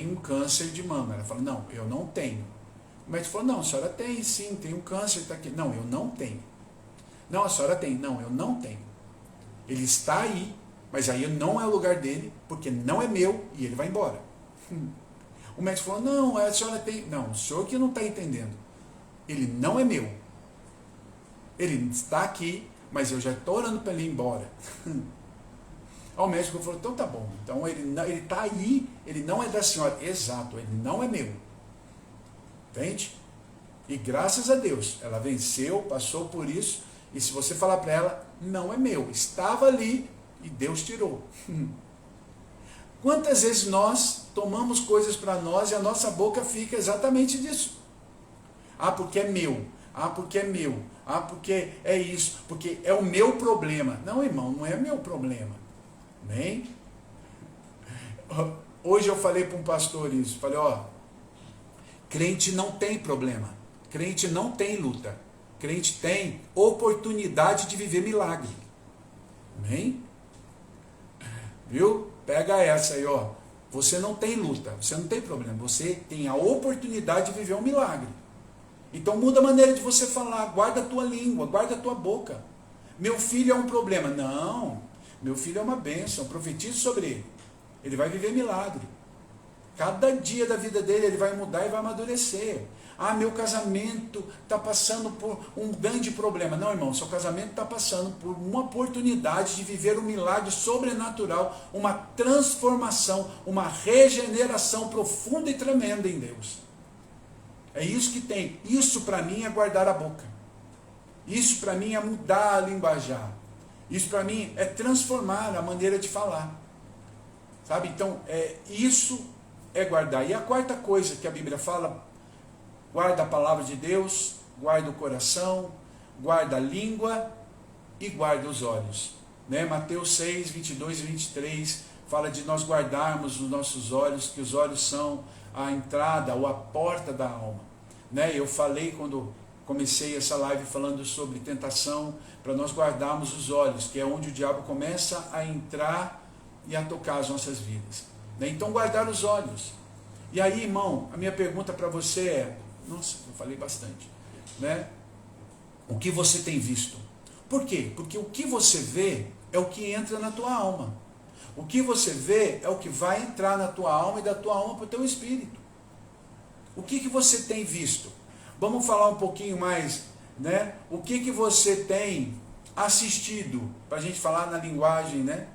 um câncer de mama. Ela falou: não, eu não tenho. O médico falou: não, a senhora tem sim, tem um câncer, está aqui. Não, eu não tenho. Não, a senhora tem. Não, eu não tenho. Ele está aí, mas aí não é o lugar dele, porque não é meu, e ele vai embora. O médico falou: não, a senhora tem. Não, o senhor que não está entendendo. Ele não é meu. Ele está aqui, mas eu já estou orando para ele ir embora. Aí o médico falou: então tá bom. Então ele está aí, ele não é da senhora. Exato, ele não é meu. Entende? E graças a Deus, ela venceu, passou por isso. E se você falar para ela: não é meu, estava ali e Deus tirou. Quantas vezes nós tomamos coisas para nós e a nossa boca fica exatamente disso? Ah, porque é meu. Ah, porque é meu. Ah, porque é isso. Porque é o meu problema. Não, irmão, não é meu problema. Amém? Hoje eu falei para um pastor isso. Falei: ó, crente não tem problema. Crente não tem luta. Crente tem oportunidade de viver milagre. Amém? Viu? Pega essa aí, ó. Você não tem luta, você não tem problema. Você tem a oportunidade de viver um milagre. Então muda a maneira de você falar. Guarda a tua língua, guarda a tua boca. Meu filho é um problema. Não. Meu filho é uma bênção. Profetize sobre ele. Ele vai viver milagre. Cada dia da vida dele ele vai mudar e vai amadurecer. Ah, meu casamento está passando por um grande problema. Não, irmão, seu casamento está passando por uma oportunidade de viver um milagre sobrenatural, uma transformação, uma regeneração profunda e tremenda em Deus. É isso que tem. Isso para mim é guardar a boca. Isso para mim é mudar a linguajar. Isso para mim é transformar a maneira de falar. Sabe? Então, isso é guardar. E a quarta coisa que a Bíblia fala: guarda a palavra de Deus, guarda o coração, guarda a língua e guarda os olhos. Né? Mateus 6, 22 e 23 fala de nós guardarmos os nossos olhos, que os olhos são a entrada ou a porta da alma. Né? Eu falei quando comecei essa live falando sobre tentação, para nós guardarmos os olhos, que é onde o diabo começa a entrar e a tocar as nossas vidas. Né? Então guardar os olhos. E aí, irmão, a minha pergunta para você é: nossa, eu falei bastante, né? O que você tem visto? Por quê? Porque o que você vê é o que entra na tua alma. O que você vê é o que vai entrar na tua alma e da tua alma para o teu espírito. O que você tem visto? Vamos falar um pouquinho mais, né? O que você tem assistido, para a gente falar na linguagem, né?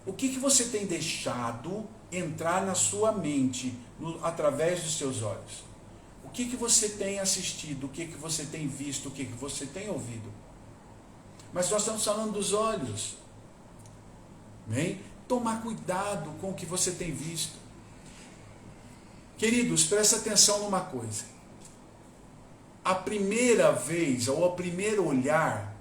O que você tem deixado entrar na sua mente através dos seus olhos? O que você tem assistido? O que você tem visto? O que você tem ouvido? Mas nós estamos falando dos olhos. Amém? Tomar cuidado com o que você tem visto. Queridos, presta atenção numa coisa. A primeira vez, ou o primeiro olhar,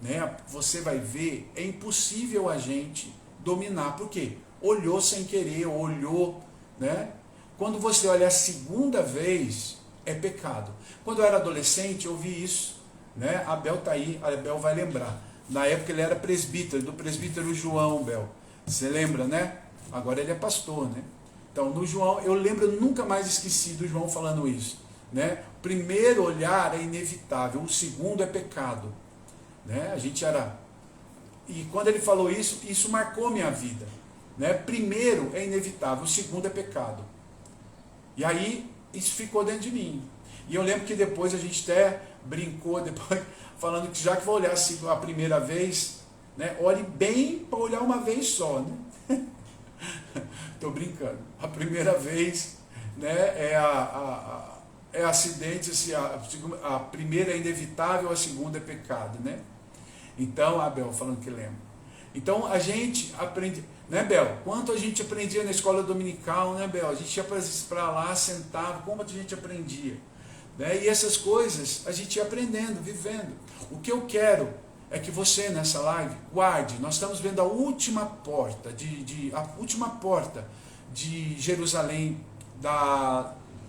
né, você vai ver, é impossível a gente dominar. Por quê? Olhou sem querer, olhou, né? Quando você olha a segunda vez, é pecado. Quando eu era adolescente, eu ouvi isso, né? A Bel está aí, a Bel vai lembrar. Na época ele era presbítero, do presbítero João, Bel. Você lembra, né? Agora ele é pastor, né? Então, no João, eu lembro, eu nunca mais esqueci do João falando isso, né? O primeiro olhar é inevitável, o segundo é pecado, né? A gente era... E quando ele falou isso, isso marcou minha vida, né? Primeiro é inevitável, o segundo é pecado. E aí, isso ficou dentro de mim. E eu lembro que depois a gente até brincou, depois, falando que já que vai olhar a primeira vez, né, olhe bem para olhar uma vez só, né? Estou brincando. A primeira vez, né, é acidente, assim, a primeira é inevitável, a segunda é pecado, né? Então, a Bel falando que lembra. Então, a gente aprende, né, Bel? Quanto a gente aprendia na escola dominical, né, Bel? A gente ia para lá, sentava, como a gente aprendia. Né? E essas coisas a gente ia aprendendo, vivendo. O que eu quero é que você, nessa live, guarde. Nós estamos vendo a última porta de Jerusalém,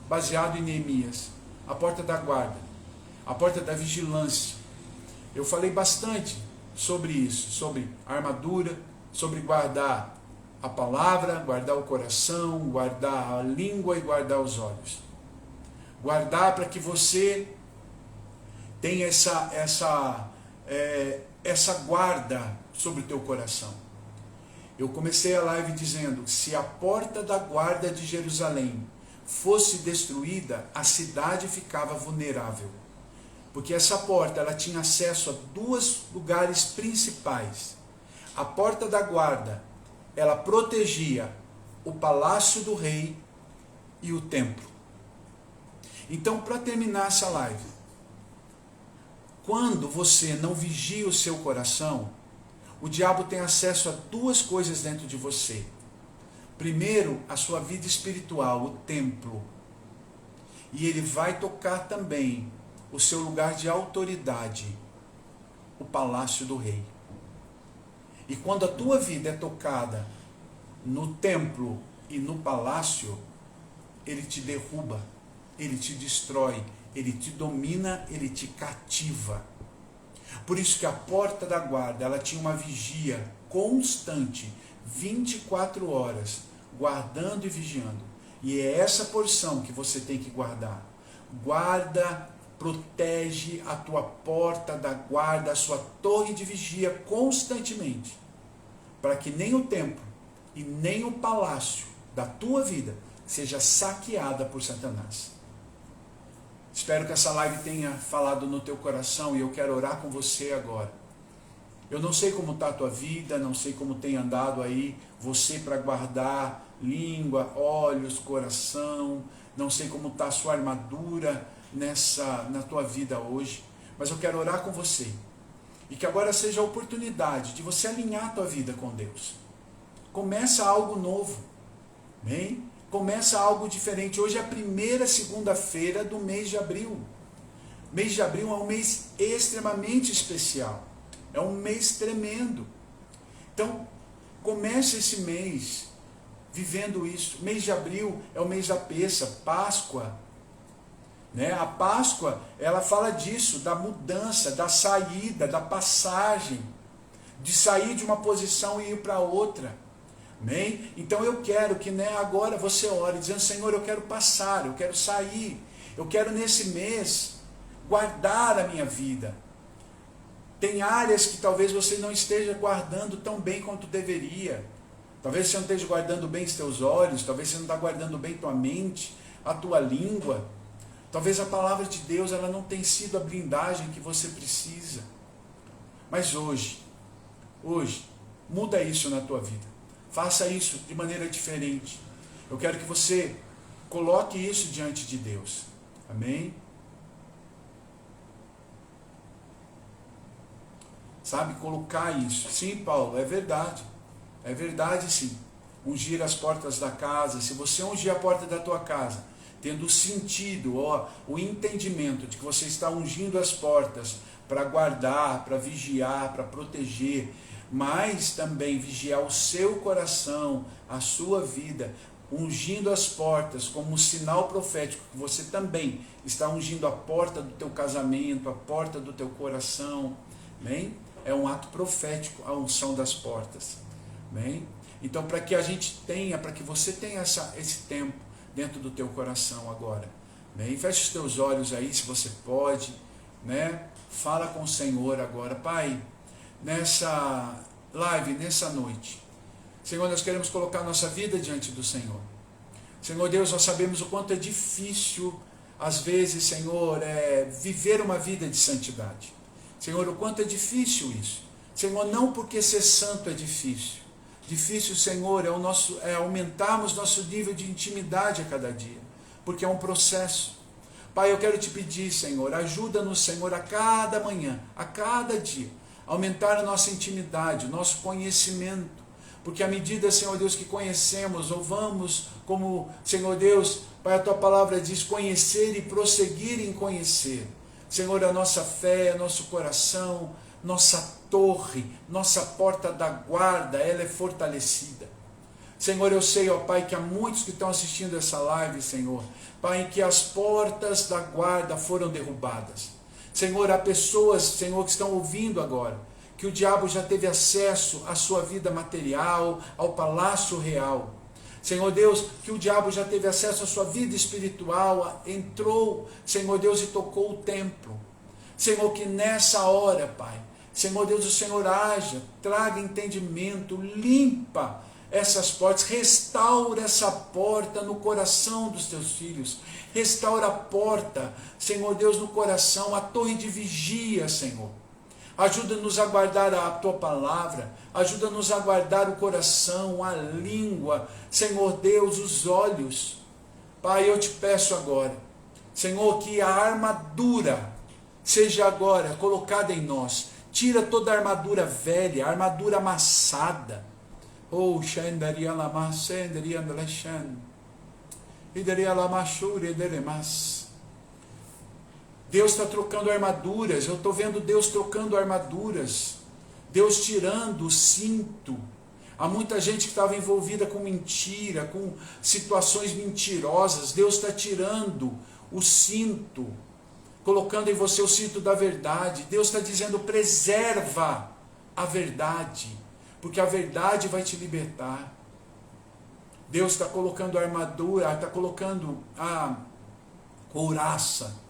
baseado em Neemias, a porta da guarda, a porta da vigilância. Eu falei bastante sobre isso, sobre a armadura, sobre guardar a palavra, guardar o coração, guardar a língua e guardar os olhos. Guardar para que você tenha essa guarda sobre o teu coração. Eu comecei a live dizendo, se a porta da guarda de Jerusalém fosse destruída, a cidade ficava vulnerável. Porque essa porta, ela tinha acesso a dois lugares principais. A porta da guarda, ela protegia o palácio do rei e o templo. Então, para terminar essa live, quando você não vigia o seu coração, o diabo tem acesso a duas coisas dentro de você. Primeiro, a sua vida espiritual, o templo. E ele vai tocar também o seu lugar de autoridade, o palácio do rei. E quando a tua vida é tocada no templo e no palácio, ele te derruba, ele te destrói, ele te domina, ele te cativa. Por isso que a porta da guarda, ela tinha uma vigia constante, 24 horas, guardando e vigiando. E é essa porção que você tem que guardar. Guarda, protege a tua porta da guarda, a sua torre de vigia constantemente, para que nem o templo e nem o palácio da tua vida seja saqueada por Satanás. Espero que essa live tenha falado no teu coração e eu quero orar com você agora. Eu não sei como está a tua vida, não sei como tem andado aí você para guardar língua, olhos, coração, não sei como está a sua armadura na tua vida hoje, mas eu quero orar com você. E que agora seja a oportunidade de você alinhar a tua vida com Deus. Começa algo novo, amém? Começa algo diferente. Hoje é a primeira segunda-feira do mês de abril. O mês de abril é um mês extremamente especial. É um mês tremendo. Então, comece esse mês vivendo isso. O mês de abril é o mês da peça, Páscoa. Né? A Páscoa, ela fala disso, da mudança, da saída, da passagem, de sair de uma posição e ir para outra. Amém? Então eu quero que agora você ore, dizendo, Senhor, eu quero passar, eu quero sair, eu quero nesse mês guardar a minha vida. Tem áreas que talvez você não esteja guardando tão bem quanto deveria. Talvez você não esteja guardando bem os teus olhos, talvez você não está guardando bem tua mente, a tua língua. Talvez a palavra de Deus ela não tenha sido a blindagem que você precisa. Mas hoje, muda isso na tua vida. Faça isso de maneira diferente. Eu quero que você coloque isso diante de Deus. Amém? Sabe, colocar isso. Sim, Paulo, é verdade. É verdade, sim. Ungir as portas da casa. Se você ungir a porta da tua casa, tendo o sentido, o entendimento de que você está ungindo as portas para guardar, para vigiar, para proteger, mas também vigiar o seu coração, a sua vida, ungindo as portas como um sinal profético que você também está ungindo a porta do teu casamento, a porta do teu coração, amém? É um ato profético a unção das portas, amém? Então, para que a gente tenha, para que você tenha esse tempo dentro do teu coração agora, amém? Feche os teus olhos aí, se você pode, né? Fala com o Senhor agora, Pai. Nessa live, nessa noite, Senhor, nós queremos colocar nossa vida diante do Senhor. Senhor Deus, nós sabemos o quanto é difícil, às vezes, Senhor, viver uma vida de santidade. Senhor, o quanto é difícil isso. Senhor, não porque ser santo é difícil. Difícil, Senhor, é aumentarmos nosso nível de intimidade a cada dia, porque é um processo. Pai, eu quero te pedir, Senhor, ajuda-nos, Senhor, a cada manhã, a cada dia, aumentar a nossa intimidade, o nosso conhecimento, porque à medida, Senhor Deus, que conhecemos, ou vamos, como, Senhor Deus, Pai, a Tua palavra diz, conhecer e prosseguir em conhecer. Senhor, a nossa fé, nosso coração, nossa torre, nossa porta da guarda, ela é fortalecida. Senhor, eu sei, ó Pai, que há muitos que estão assistindo essa live, Senhor, Pai, em que as portas da guarda foram derrubadas. Senhor, há pessoas, Senhor, que estão ouvindo agora, que o diabo já teve acesso à sua vida material, ao palácio real. Senhor Deus, que o diabo já teve acesso à sua vida espiritual, entrou, Senhor Deus, e tocou o templo. Senhor, que nessa hora, Pai, Senhor Deus, o Senhor haja, traga entendimento, limpa essas portas, restaura essa porta no coração dos teus filhos, restaura a porta, Senhor Deus, no coração, a torre de vigia, Senhor. Ajuda-nos a guardar a tua palavra, ajuda-nos a guardar o coração, a língua, Senhor Deus, os olhos. Pai, eu te peço agora, Senhor, que a armadura seja agora colocada em nós. Tira toda a armadura velha, a armadura amassada. Oh, Shendaria Lama, Sendaria Andaleshan, Idaria Lama Shuri, Deremas. Deus está trocando armaduras, eu estou vendo Deus trocando armaduras, Deus tirando o cinto. Há muita gente que estava envolvida com mentira, com situações mentirosas. Deus está tirando o cinto, colocando em você o cinto da verdade. Deus está dizendo, preserva a verdade, porque a verdade vai te libertar. Deus está colocando a armadura, está colocando a couraça.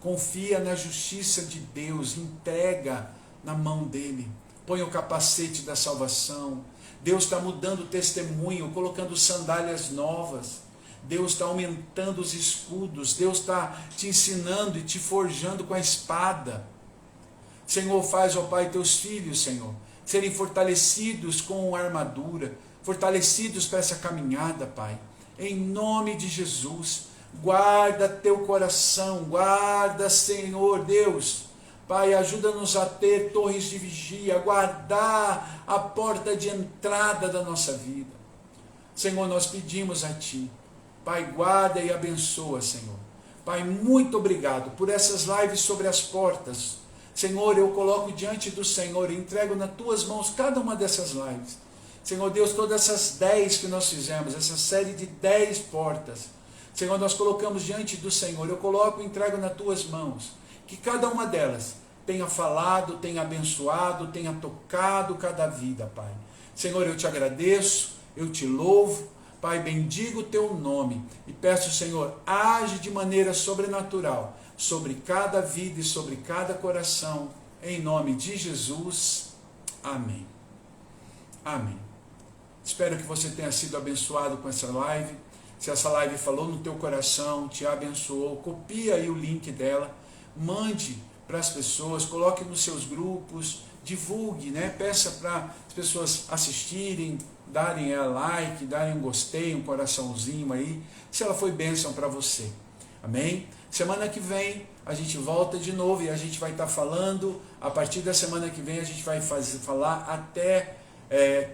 Confia na justiça de Deus, entrega na mão dele, põe o capacete da salvação. Deus está mudando o testemunho, colocando sandálias novas. Deus está aumentando os escudos. Deus está te ensinando e te forjando com a espada. Senhor, faz, ó Pai, teus filhos, Senhor, serem fortalecidos com a armadura, fortalecidos para essa caminhada, Pai, em nome de Jesus. Guarda teu coração, guarda, Senhor Deus, Pai, ajuda-nos a ter torres de vigia, a guardar a porta de entrada da nossa vida. Senhor, nós pedimos a Ti, Pai, guarda e abençoa, Senhor. Pai, muito obrigado por essas lives sobre as portas. Senhor, eu coloco diante do Senhor, entrego nas Tuas mãos cada uma dessas lives. Senhor Deus, todas essas 10 que nós fizemos, essa série de 10 portas, Senhor, nós colocamos diante do Senhor, eu coloco e entrego nas Tuas mãos, que cada uma delas tenha falado, tenha abençoado, tenha tocado cada vida, Pai. Senhor, eu te agradeço, eu te louvo, Pai, bendigo o Teu nome e peço, Senhor, age de maneira sobrenatural sobre cada vida e sobre cada coração, em nome de Jesus. Amém. Amém. Espero que você tenha sido abençoado com essa live. Se essa live falou no teu coração, te abençoou, copia aí o link dela, mande para as pessoas, coloque nos seus grupos, divulgue, né? Peça para as pessoas assistirem, darem like, darem um gostei, um coraçãozinho aí, se ela foi bênção para você. Amém? Semana que vem a gente volta de novo e a gente vai estar falando, a partir da semana que vem a gente vai falar até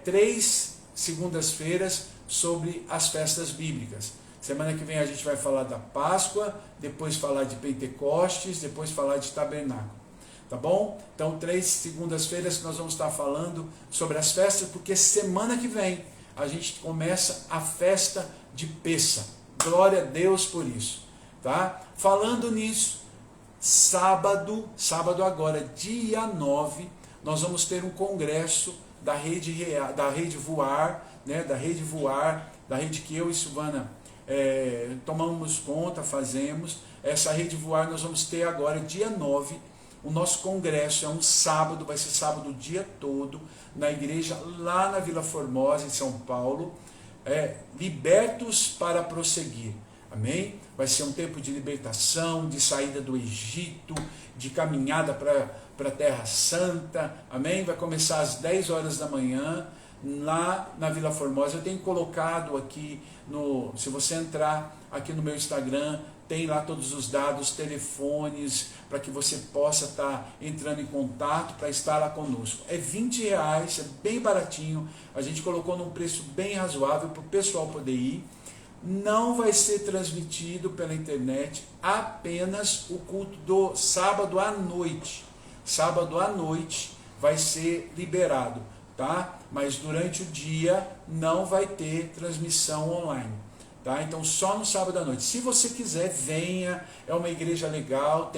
3 segundas-feiras sobre as festas bíblicas. Semana que vem a gente vai falar da Páscoa, depois falar de Pentecostes, depois falar de Tabernáculo. Tá bom? Então 3 segundas-feiras que nós vamos estar falando sobre as festas, porque semana que vem a gente começa a festa de Pêssah. Glória a Deus por isso. Tá? Falando nisso, sábado agora, dia 9, nós vamos ter um congresso da Rede Voar, né, da rede que eu e Silvana tomamos conta, fazemos. Essa Rede Voar nós vamos ter agora, dia 9, o nosso congresso, é um sábado, vai ser sábado o dia todo, na igreja lá na Vila Formosa, em São Paulo, libertos para prosseguir. Amém? Vai ser um tempo de libertação, de saída do Egito, de caminhada para a Terra Santa. Amém? Vai começar às 10 horas da manhã, lá na Vila Formosa. Eu tenho colocado aqui, se você entrar aqui no meu Instagram, tem lá todos os dados, telefones, para que você possa estar entrando em contato para estar lá conosco. É R$20, é bem baratinho, a gente colocou num preço bem razoável para o pessoal poder ir. Não vai ser transmitido pela internet, apenas o culto do sábado à noite. Sábado à noite vai ser liberado tá? Mas durante o dia não vai ter transmissão online, tá? Então só no sábado à noite. Se você quiser, venha, é uma igreja legal,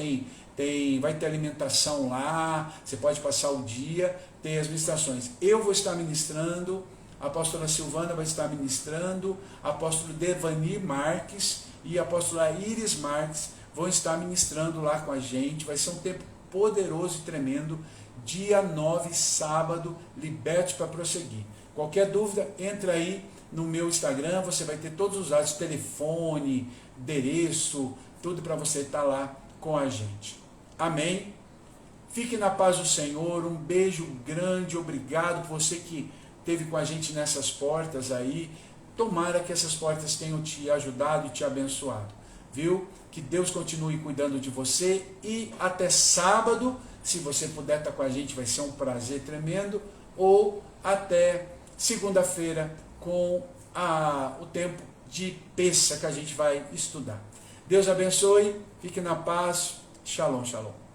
vai ter alimentação lá, você pode passar o dia, tem as ministrações. Eu vou estar ministrando, a apóstola Silvana vai estar ministrando, a apóstolo Devani Marques e a apóstola Iris Marques vão estar ministrando lá com a gente. Vai ser um tempo poderoso e tremendo. Dia 9, sábado, liberte para prosseguir. Qualquer dúvida, entra aí no meu Instagram, você vai ter todos os dados, telefone, endereço, tudo para você estar lá com a gente. Amém? Fique na paz do Senhor, um beijo grande, obrigado por você que esteve com a gente nessas portas aí. Tomara que essas portas tenham te ajudado e te abençoado, viu? Que Deus continue cuidando de você e até sábado, se você puder estar com a gente, vai ser um prazer tremendo, ou até segunda-feira com o tempo de Pêssah que a gente vai estudar. Deus abençoe, fique na paz, shalom, shalom.